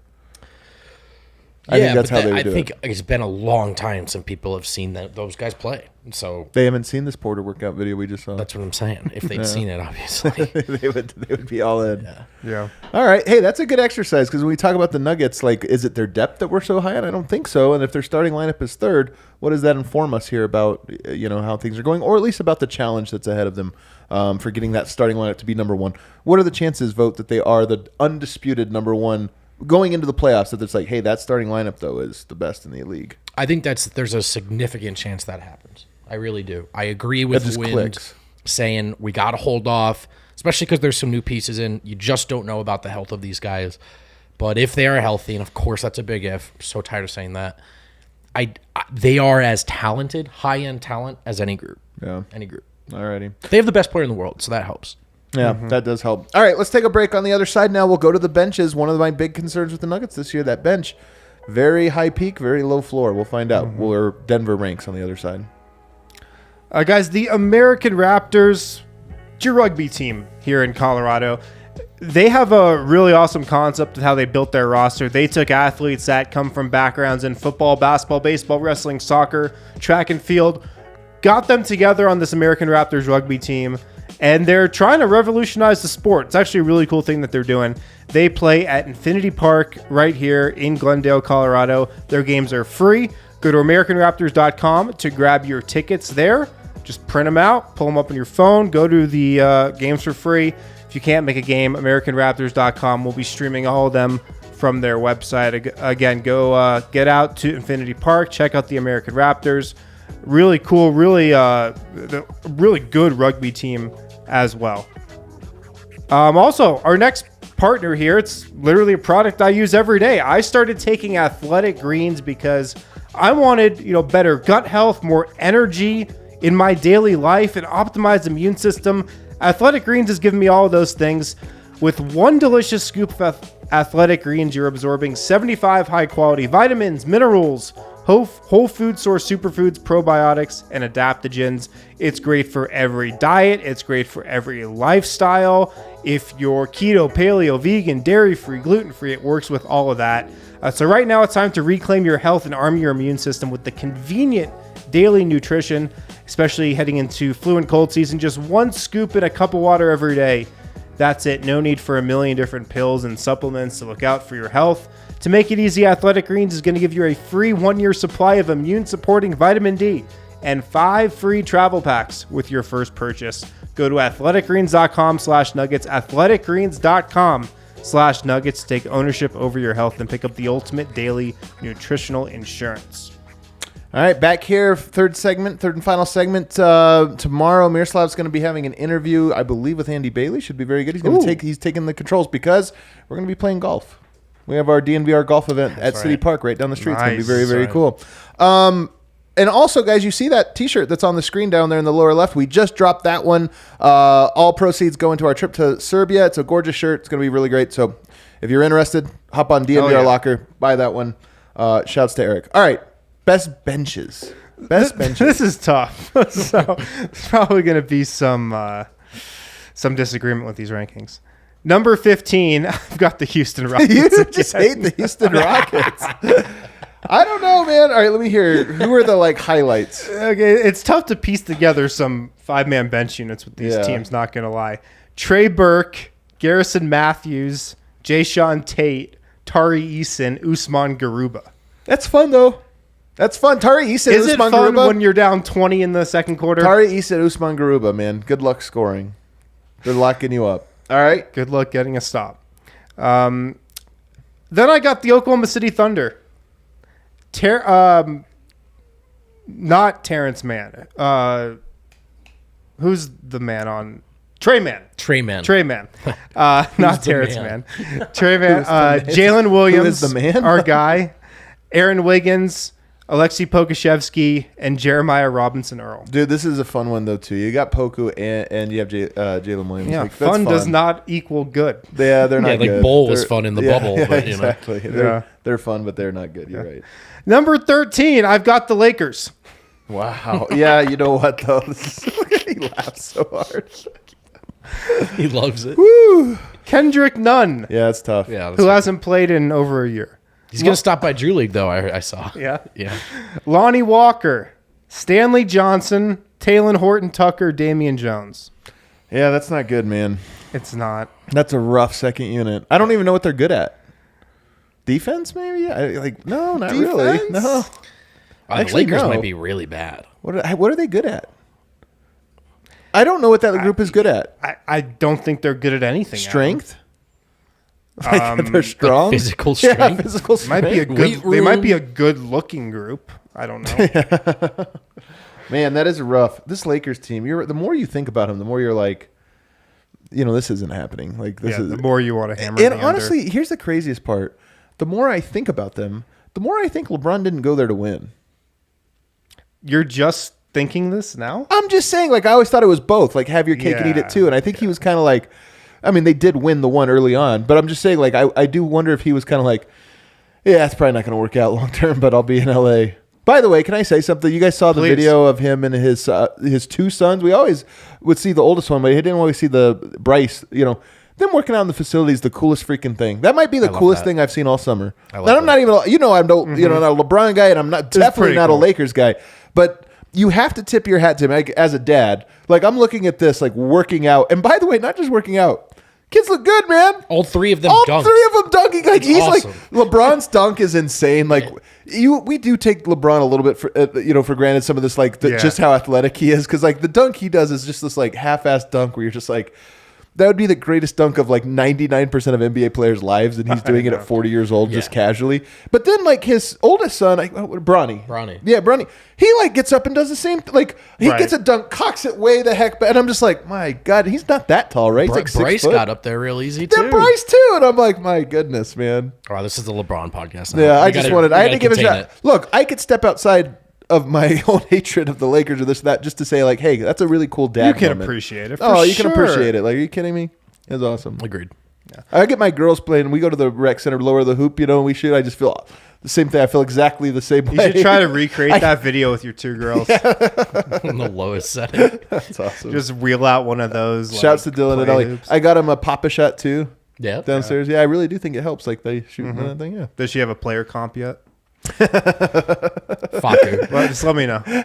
I think that's how they would do I think it. it's been a long time since people have seen those guys play. So They haven't seen this Porter workout video we just saw. that's what I'm saying. If they'd seen it, obviously. they would be all in. Yeah. All right. Hey, that's a good exercise because when we talk about the Nuggets, like, is it their depth that we're so high on? I don't think so. And if their starting lineup is 3rd, what does that inform us here about how things are going, or at least about the challenge that's ahead of them for getting that starting lineup to be number 1? What are the chances, Vogt, that they are the undisputed number 1 going into the playoffs? That it's like, hey, that starting lineup though is the best in the league. I think there's a significant chance that happens. I really do. I agree with That just Wind clicks. saying we got to hold off, especially because there's some new pieces in. You just don't know about the health of these guys. But if they are healthy, and of course that's a big if, I'm so tired of saying that, they are as talented, high-end talent as any group. Yeah. Any group. Alrighty. They have the best player in the world, so that helps. Yeah, that does help. All right, let's take a break. On the other side now, we'll go to the benches. One of my big concerns with the Nuggets this year, that bench. Very high peak, very low floor. We'll find out where Denver ranks on the other side. Guys, the American Raptors, it's your rugby team here in Colorado. They have a really awesome concept of how they built their roster. They took athletes that come from backgrounds in football, basketball, baseball, wrestling, soccer, track and field, got them together on this American Raptors rugby team, and they're trying to revolutionize the sport. It's actually a really cool thing that they're doing. They play at Infinity Park right here in Glendale, Colorado. Their games are free. Go to AmericanRaptors.com to grab your tickets there. Just print them out, pull them up on your phone, go to the games for free. If you can't make a game, AmericanRaptors.com will be streaming all of them from their website. Again, go get out to Infinity Park, check out the American Raptors. Really cool, really good rugby team as well. Also, our next partner here, it's literally a product I use every day. I started taking Athletic Greens because I wanted, better gut health, more energy in my daily life, and optimized immune system. Athletic Greens has given me all of those things. With one delicious scoop of Athletic Greens, you're absorbing 75 high-quality vitamins, minerals, whole food source superfoods, probiotics, and adaptogens. It's great for every diet. It's great for every lifestyle. If you're keto, paleo, vegan, dairy-free, gluten-free, it works with all of that. So right now it's time to reclaim your health and arm your immune system with the convenient daily nutrition, especially heading into flu and cold season. Just one scoop in a cup of water every day. That's it. No need for a million different pills and supplements to look out for your health. To make it easy, Athletic Greens is going to give you a free 1-year supply of immune-supporting vitamin D and 5 free travel packs with your first purchase. Go to athleticgreens.com/nuggets, athleticgreens.com/nuggets to take ownership over your health and pick up the ultimate daily nutritional insurance. All right, back here, third and final segment. Tomorrow, Miroslav's going to be having an interview, I believe, with Andy Bailey. Should be very good. He's taking the controls because we're going to be playing golf. We have our DNVR golf event at City Park right down the street. It's going to be very, very cool. And also, guys, you see that T-shirt that's on the screen down there in the lower left? We just dropped that one. All proceeds go into our trip to Serbia. It's a gorgeous shirt. It's going to be really great. So if you're interested, hop on DNVR Locker, buy that one. Shouts to Eric. All right, best benches. This is tough. So there's probably going to be some disagreement with these rankings. Number 15, I've got the Houston Rockets. You just hate the Houston Rockets. I don't know, man. All right, let me hear. Who are the highlights? Okay, it's tough to piece together some 5-man bench units with these teams, not going to lie. Trey Burke, Garrison Matthews, Jayshawn Tate, Tari Eason, Usman Garuba. That's fun, though. That's fun. Tari Eason, Is Usman it fun Garuba? when you're down 20 in the second quarter? Tari Eason, Usman Garuba, man. Good luck scoring. They're locking you up. All right. Good luck getting a stop. Then I got the Oklahoma City Thunder. Not Terrence Mann. Who's the man on? Trey Mann. Not Terrence Mann. Trey Mann. Jalen Williams. Who is the man? Our guy. Aaron Wiggins. Alexei Pokusevsky and Jeremiah Robinson Earl. Dude, this is a fun one, though, too. You got Poku and you have Jalen Williams. Yeah, fun does not equal good. Yeah, they're not good. Bowl was fun in the bubble. Yeah, but, exactly. They're fun, but they're not good. You're right. Number 13, I've got the Lakers. Wow. Yeah, you know what, though? He laughs so hard. He loves it. Woo! Kendrick Nunn. Yeah, it's tough. Yeah, who hasn't played in over a year. He's going to stop by Drew League, though, I saw. Yeah. Lonnie Walker, Stanley Johnson, Taylor Horton Tucker, Damian Jones. Yeah, that's not good, man. It's not. That's a rough second unit. I don't even know what they're good at. Defense, maybe? No, not really. No. The Lakers might be really bad. What are they good at? I don't know what that group is good at. I don't think they're good at anything. Strength? They're strong. Physical strength. Yeah, physical strength. Might be a good. They might be a good-looking group. I don't know. Man, that is rough. This Lakers team. The more you think about them, the more you're like, this isn't happening. The more you want to hammer. And honestly, here's the craziest part. The more I think about them, the more I think LeBron didn't go there to win. You're just thinking this now? I'm just saying. I always thought it was both. Have your cake and eat it too. And I think he was kind of they did win the one early on, but I'm just saying, I do wonder if he was kind of it's probably not going to work out long term, but I'll be in LA. By the way, can I say something? You guys saw the video of him and his two sons. We always would see the oldest one, but he didn't always see the Bryce. Them working out in the facility is the coolest freaking thing. That might be the coolest thing I've seen all summer. And I'm not even, I'm not a LeBron guy, and I'm definitely not a Lakers guy, but you have to tip your hat to him as a dad. I'm looking at this, working out. And by the way, not just working out. Kids look good, man. All three of them dunked. Dunking. He's awesome. LeBron's dunk is insane. We do take LeBron a little bit for granted some of this, just how athletic he is. Because, the dunk he does is just this, half-assed dunk where you're just That would be the greatest dunk of like 99% of NBA players' lives, and he's doing it at 40 years old just casually. But then like his oldest son, Bronny. Yeah, Bronny. He like gets up and does the same. Like he gets a dunk, cocks it way the heck back. And I'm just like, my God, he's not that tall, right? He's like 6 Bryce foot. got up there real easy too. Then Bryce too, and I'm like, my goodness, man. Oh, this is the LeBron podcast now. Yeah, I had to give a contain shot. it. Look, I could step outside of my own hatred of the Lakers or this or that just to say like, hey, that's a really cool dad You can moment. appreciate it. You can appreciate it. Like, are you kidding me? It's awesome. Agreed. Yeah. I get my girls playing. We go to the rec center, lower the hoop, and we shoot. I just feel the same thing. I feel exactly the same way. You should try to recreate that video with your 2 girls. In the lowest setting. That's awesome. Just reel out one of those. Shouts to Dylan and play Ellie. hoops. I got him a Papa shot too. Yeah. Downstairs. Yeah, I really do think it helps. Like they shoot that thing. Yeah. Does she have a player comp yet? Fucker. Well, just let me know. I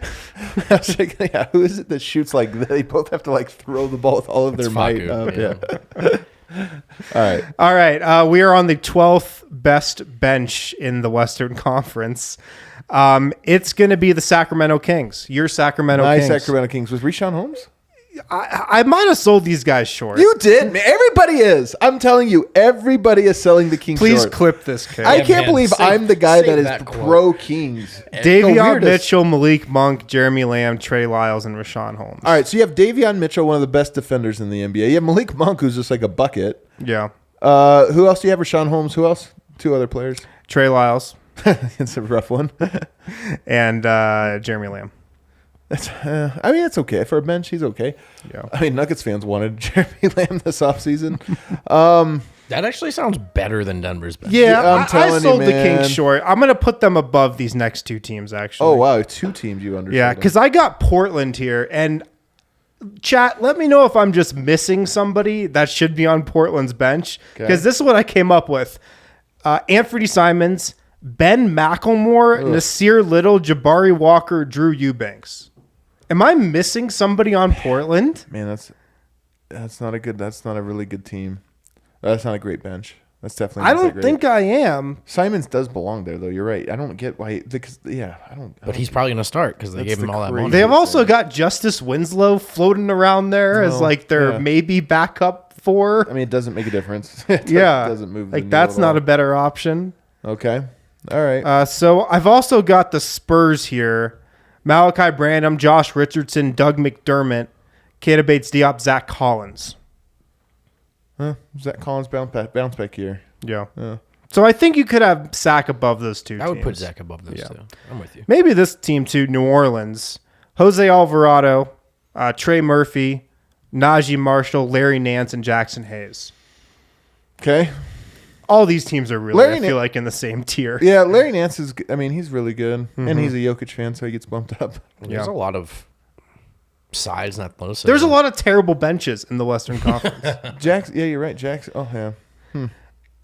was like, yeah, who is it that shoots like they both have to like throw the ball with all of their might? Faku, All right. We are on the 12th best bench in the Western Conference. It's going to be the Sacramento Kings. Your Sacramento Nice Kings. Sacramento Kings. Was Rashawn Holmes? I might have sold these guys short. You did, man. Everybody is. I'm telling you, everybody is selling the Kings Please short. clip this kid. I Yeah, can't man. believe Save- I'm the guy save that is that quote. pro Kings. Davion weirdest. Mitchell, Malik Monk, Jeremy Lamb, Trey Lyles, and Rashawn Holmes. All right, so you have Davion Mitchell, one of the best defenders in the NBA. You have Malik Monk, who's just like a bucket. Yeah. Who else do you have? Rashawn Holmes. Who else? 2 other players. Trey Lyles It's a rough one. and Jeremy Lamb. I mean, it's okay. For a bench, he's okay. Yeah. I mean, Nuggets fans wanted Jeremy Lamb this offseason. That actually sounds better than Denver's bench. Yeah, I'm I telling you, sold the man. Kings short. I'm going to put them above these next 2 teams, actually. Oh, wow. 2 teams you understand. Yeah, because I got Portland here. And chat, let me know if I'm just missing somebody that should be on Portland's bench. Because this is what I came up with. Anthony Simons, Ben McElmore, Nasir Little, Jabari Walker, Drew Eubanks. Am I missing somebody on Portland? Man, that's not a really good team. That's not a great bench. That's definitely I not that don't great. think I am. Simons does belong there, though. You're right. I don't get why. Because I don't. But he's probably going to start because they That's gave him the all that crazy- money. They have also got Justice Winslow floating around there as like their maybe backup for. I mean, it doesn't make a difference. It doesn't move. The like needle that's at not all. a better option. Okay. All right. So I've also got the Spurs here: Malachi Branham, Josh Richardson, Doug McDermott, Keita Bates-Diop, Zach Collins. Zach Collins bounce back here. Yeah. So I think you could have Sack above those 2 I would put teams. Zach above those two. I'm with you. Maybe this team too. New Orleans: Jose Alvarado, Trey Murphy, Najee Marshall, Larry Nance, and Jackson Hayes. Okay. All these teams are really, Larry I feel like, in the same tier. Yeah, Larry Nance is. I mean, he's really good, and he's a Jokic fan, so he gets bumped up. There's a lot of size and athleticism. There's a lot of terrible benches in the Western Conference. Jackson. Yeah, you're right. Jackson. Oh yeah.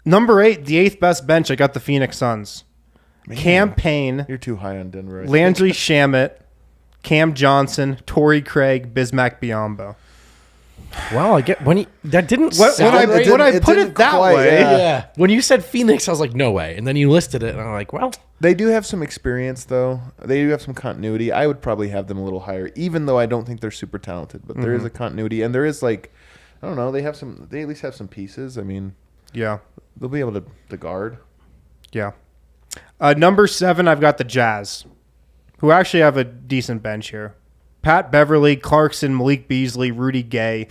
Number 8, the 8th best bench. I got the Phoenix Suns. Cam Payne, You're too high on Denver. I think. Landry Shamet, Cam Johnson, Torrey Craig, Bismack Biyombo. Well, I get that didn't When sound I right. put didn't it that quite, way, Yeah. When you said Phoenix, I was like, no way. And then you listed it, and I'm like, well, They do have some experience, though. They do have some continuity. I would probably have them a little higher, even though I don't think they're super talented. But there is a continuity, and there is like, I don't know. They have some. They at least have some pieces. I mean, yeah, they'll be able to guard. yeah. Number 7, I've got the Jazz, who actually have a decent bench here. Pat Beverly, Clarkson, Malik Beasley, Rudy Gay,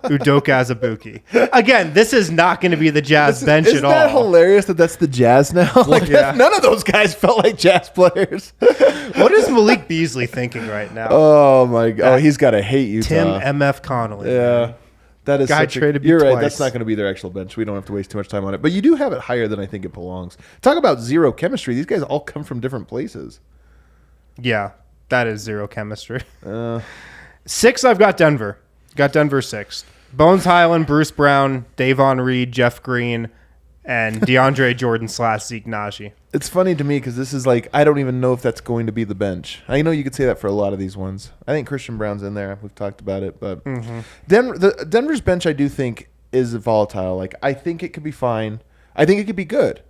Udoka Azubuike. Again, this is not going to be the Jazz bench Isn't at that all. hilarious that that's the Jazz now? Like Yeah. none of those guys felt like Jazz players. What is Malik Beasley thinking right now? Oh my god! Oh, he's got to hate Utah. Tim M.F. Connolly. Yeah. That is Guy such traded me You're right. twice. That's not going to be their actual bench. We don't have to waste too much time on it. But you do have it higher than I think it belongs. Talk about zero chemistry. These guys all come from different places. Yeah, that is zero chemistry. 6, I've got Denver. Got Denver 6. Bones Highland, Bruce Brown, Davon Reed, Jeff Green, and DeAndre Jordan / Zeke Naji. It's funny to me because this is like I don't even know if that's going to be the bench. I know you could say that for a lot of these ones. I think Christian Brown's in there. We've talked about it, but Denver's bench I do think is volatile. Like I think it could be fine. I think it could be good.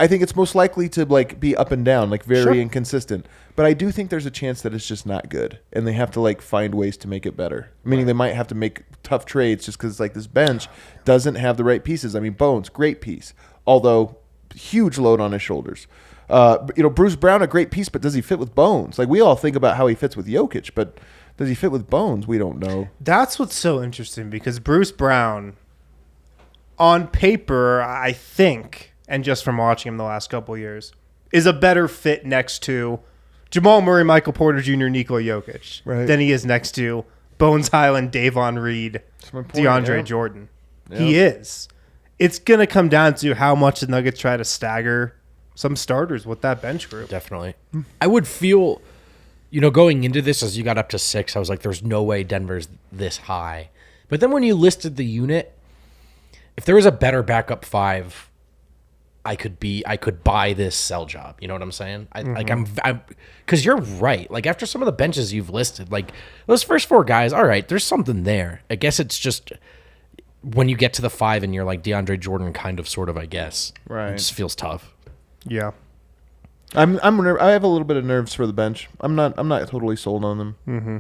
I think it's most likely to like be up and down, like very Sure. inconsistent. But I do think there's a chance that it's just not good, and they have to like find ways to make it better. Meaning they might have to make tough trades just because like this bench doesn't have the right pieces. I mean, Bones, great piece, although huge load on his shoulders. Bruce Brown, a great piece, but does he fit with Bones? Like we all think about how he fits with Jokic, but does he fit with Bones? We don't know. That's what's so interesting because Bruce Brown, on paper, I think, and just from watching him the last couple of years, is a better fit next to Jamal Murray, Michael Porter Jr., Nikola Jokic than he is next to Bones Highland, Davon Reed, DeAndre Jordan. Yeah. He is. It's going to come down to how much the Nuggets try to stagger some starters with that bench group. Definitely. I would feel, going into this as you got up to 6, I was like, there's no way Denver's this high. But then when you listed the unit, if there was a better backup 5, I could buy this sell job. You know what I'm saying? Because you're right. Like after some of the benches you've listed, like those first 4 guys, all right, there's something there. I guess it's just when you get to the 5 and you're like DeAndre Jordan, kind of, sort of. I guess right. It just feels tough. Yeah, I have a little bit of nerves for the bench. I'm not totally sold on them. Mm-hmm.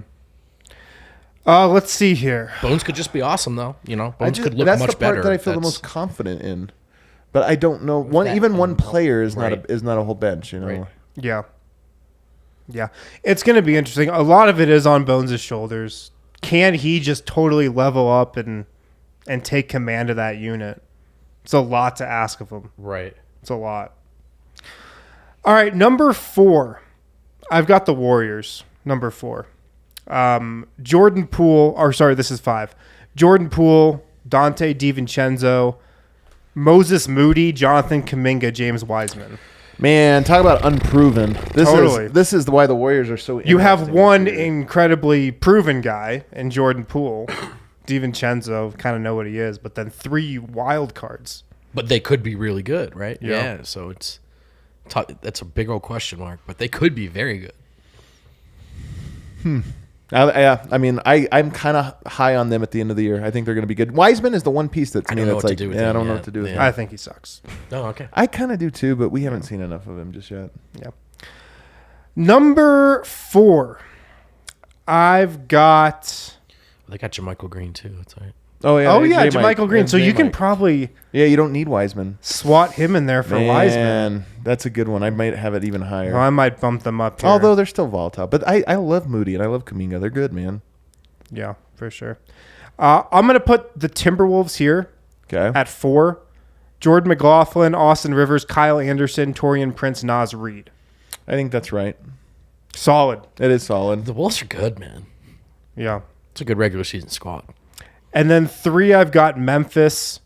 Let's see here. Bones could just be awesome though. Bones could look that's much the part better. that I feel the most confident in. But I don't know. One player is not a whole bench. Right. Yeah. It's going to be interesting. A lot of it is on Bones' shoulders. Can he just totally level up and take command of that unit? It's a lot to ask of him. Right. It's a lot. All right, number 4. I've got the Warriors. Number 4. Jordan Poole. Or sorry, this is 5. Jordan Poole, Dante DiVincenzo, Moses Moody, Jonathan Kuminga, James Wiseman. Man, talk about unproven. This is why the Warriors are so. You have one incredibly proven guy in Jordan Poole. DiVincenzo, kind of know what he is, but then 3 wild cards. But they could be really good, right? Yeah. So that's a big old question mark, but they could be very good. I'm kind of high on them at the end of the year. I think they're going to be good. Wiseman is the one piece that to me that's like, I don't know what to do with him. I think he sucks. Oh, okay. I kind of do too, but we haven't seen enough of him just yet. Yeah. Number 4, I've got. They got JaMychal Green too. That's right. Oh yeah. JaMychal Green. So you can probably. Yeah, you don't need Wiseman. Swat him in there for Wiseman. That's a good one. I might have it even higher. Well, I might bump them up here. Although they're still volatile. But I love Moody and I love Kuminga. They're good, man. Yeah, for sure. I'm going to put the Timberwolves here at 4. Jordan McLaughlin, Austin Rivers, Kyle Anderson, Taurean Prince, Naz Reid. I think that's right. Solid. It is solid. The Wolves are good, man. Yeah. It's a good regular season squad. And then 3, I've got Memphis,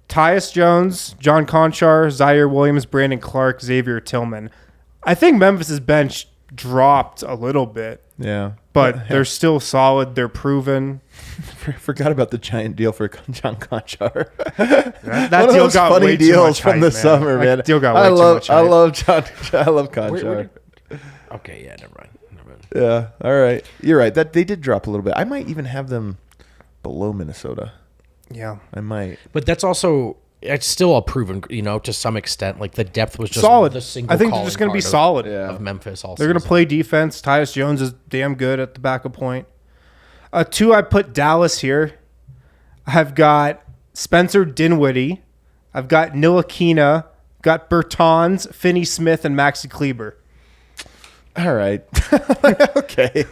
Tyus Jones, John Conchar, Zaire Williams, Brandon Clark, Xavier Tillman. I think Memphis' bench dropped a little bit. Yeah. But they're still solid. They're proven. Forgot about the giant deal for John Conchar. That deal got funny way deals too much from the summer, man. That deal got way too much hype. I love John. I love Conchar. Okay, yeah, never mind. Yeah, all right. You're right. That they did drop a little bit. I might even have them below Minnesota. Yeah, I might. But that's also it's still a proven, to some extent. Like the depth was just solid. The single I think they're just going to be solid. Of Memphis. Also, they're going to play defense. Tyus Jones is damn good at the backup point. 2, I put Dallas here. I've got Spencer Dinwiddie. I've got Ntilikina. Got Bertans, Finney Smith, and Maxi Kleber. All right. Okay.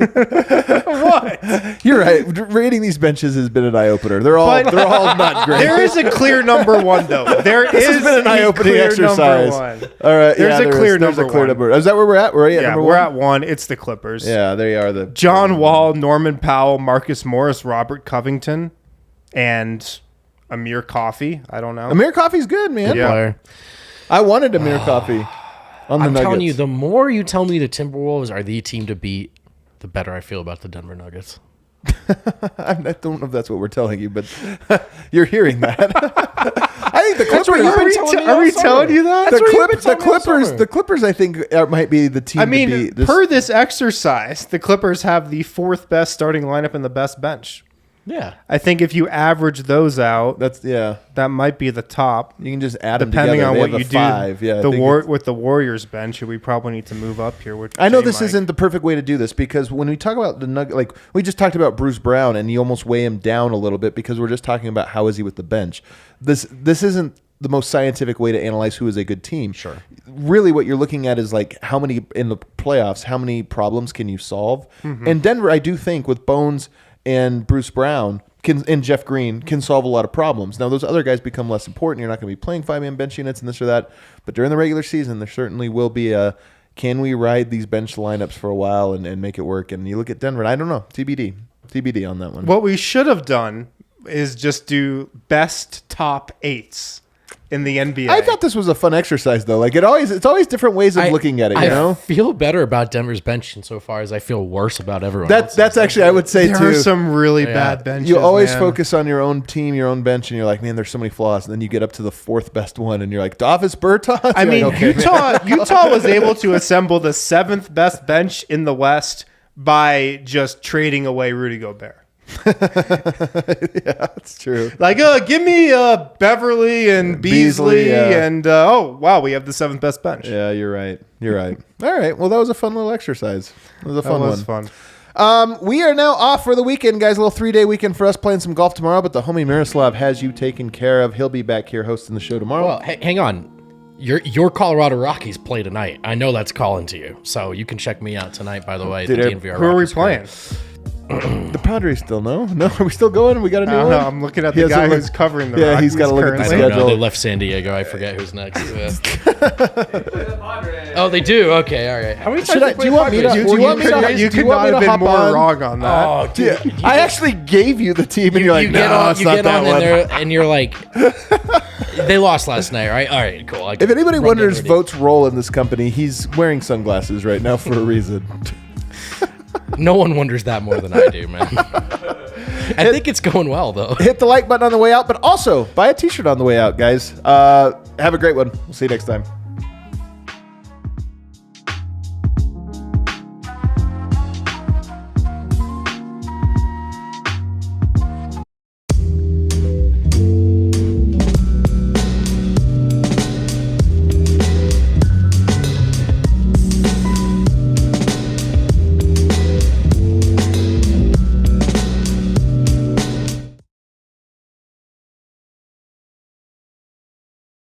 What? You're right. Rating these benches has been an eye opener. They're all not great. There is a clear number 1 though. This has been an eye opening exercise. All right. There's a clear number 1. Is that where we're at? We're at 1. It's the Clippers. Yeah, they are the John Wall, Norman Powell, Marcus Morris, Robert Covington, and Amir Coffey. I don't know. Amir Coffey's good, man. Good player. I wanted Amir Coffey. I'm telling you, the more you tell me the Timberwolves are the team to beat, the better I feel about the Denver Nuggets. I don't know if that's what we're telling you, but you're hearing that. I think the Clippers. Are we telling you that? The Clippers, I think, might be the team. I mean, to beat per this exercise, the Clippers have the 4th best starting lineup and the best bench. Yeah. I think if you average those out, that might be the top. You can just add them Depending together. on They what have you a do, 5. Yeah, with the Warriors bench, we probably need to move up here. With I know J. this Mike. isn't the perfect way to do this because when we talk about the Nugget, like we just talked about Bruce Brown, and you almost weigh him down a little bit because we're just talking about how is he with the bench. This isn't the most scientific way to analyze who is a good team. Sure. Really, what you're looking at is like how many in the playoffs, how many problems can you solve? And Denver, I do think with Bones and Bruce Brown and Jeff Green can solve a lot of problems. Now, those other guys become less important. You're not going to be playing 5-man bench units and this or that. But during the regular season, there certainly will be a can we ride these bench lineups for a while and make it work? And you look at Denver, and I don't know. TBD on that one. What we should have done is just do best top 8s in the NBA. I thought this was a fun exercise, though. Like it's always different ways of looking at it. You know, I feel better about Denver's bench insofar as I feel worse about everyone. That's actually I would say there too. are some really bad benches. You always man. focus on your own team, your own bench, and you're like, man, there's so many flaws. And then you get up to the 4th best one, and you're like, Davis Bertans. I mean, like, okay, Utah was able to assemble the 7th best bench in the West by just trading away Rudy Gobert. yeah, that's true. Like, give me Beverly and Beasley, and oh wow, we have the 7th best bench. Yeah, you're right. All right. Well, that was a fun little exercise. It was a fun one. Fun. We are now off for the weekend, guys. A little 3-day weekend for us, playing some golf tomorrow. But the homie Miroslav has you taken care of. He'll be back here hosting the show tomorrow. Well, hang on. Your Colorado Rockies play tonight. I know that's calling to you, so you can check me out tonight. By the way, the DNVR. Who are we Rockies playing? The Padres still no? Are we still going? We got a new I don't one? know. I'm looking at the guy who's covering the Yeah, Rockies he's got to look at the I schedule. don't know. They left San Diego. I forget who's next. Oh, they do. Okay, all right. How many times Do you want me to? You do you want me to? you do you could want me not have to been hop more on? wrong on that. Oh, dude. I actually gave you the team, and you're like, you get no, on, it's you not get that on in one. there, and you're like, they lost last night, right? All right, cool. If anybody Run wonders Denver Vogt's role in this company, he's wearing sunglasses right now for a reason. No one wonders that more than I do, man. I think it's going well, though. Hit the like button on the way out, but also buy a t-shirt on the way out, guys. Have a great one. We'll see you next time.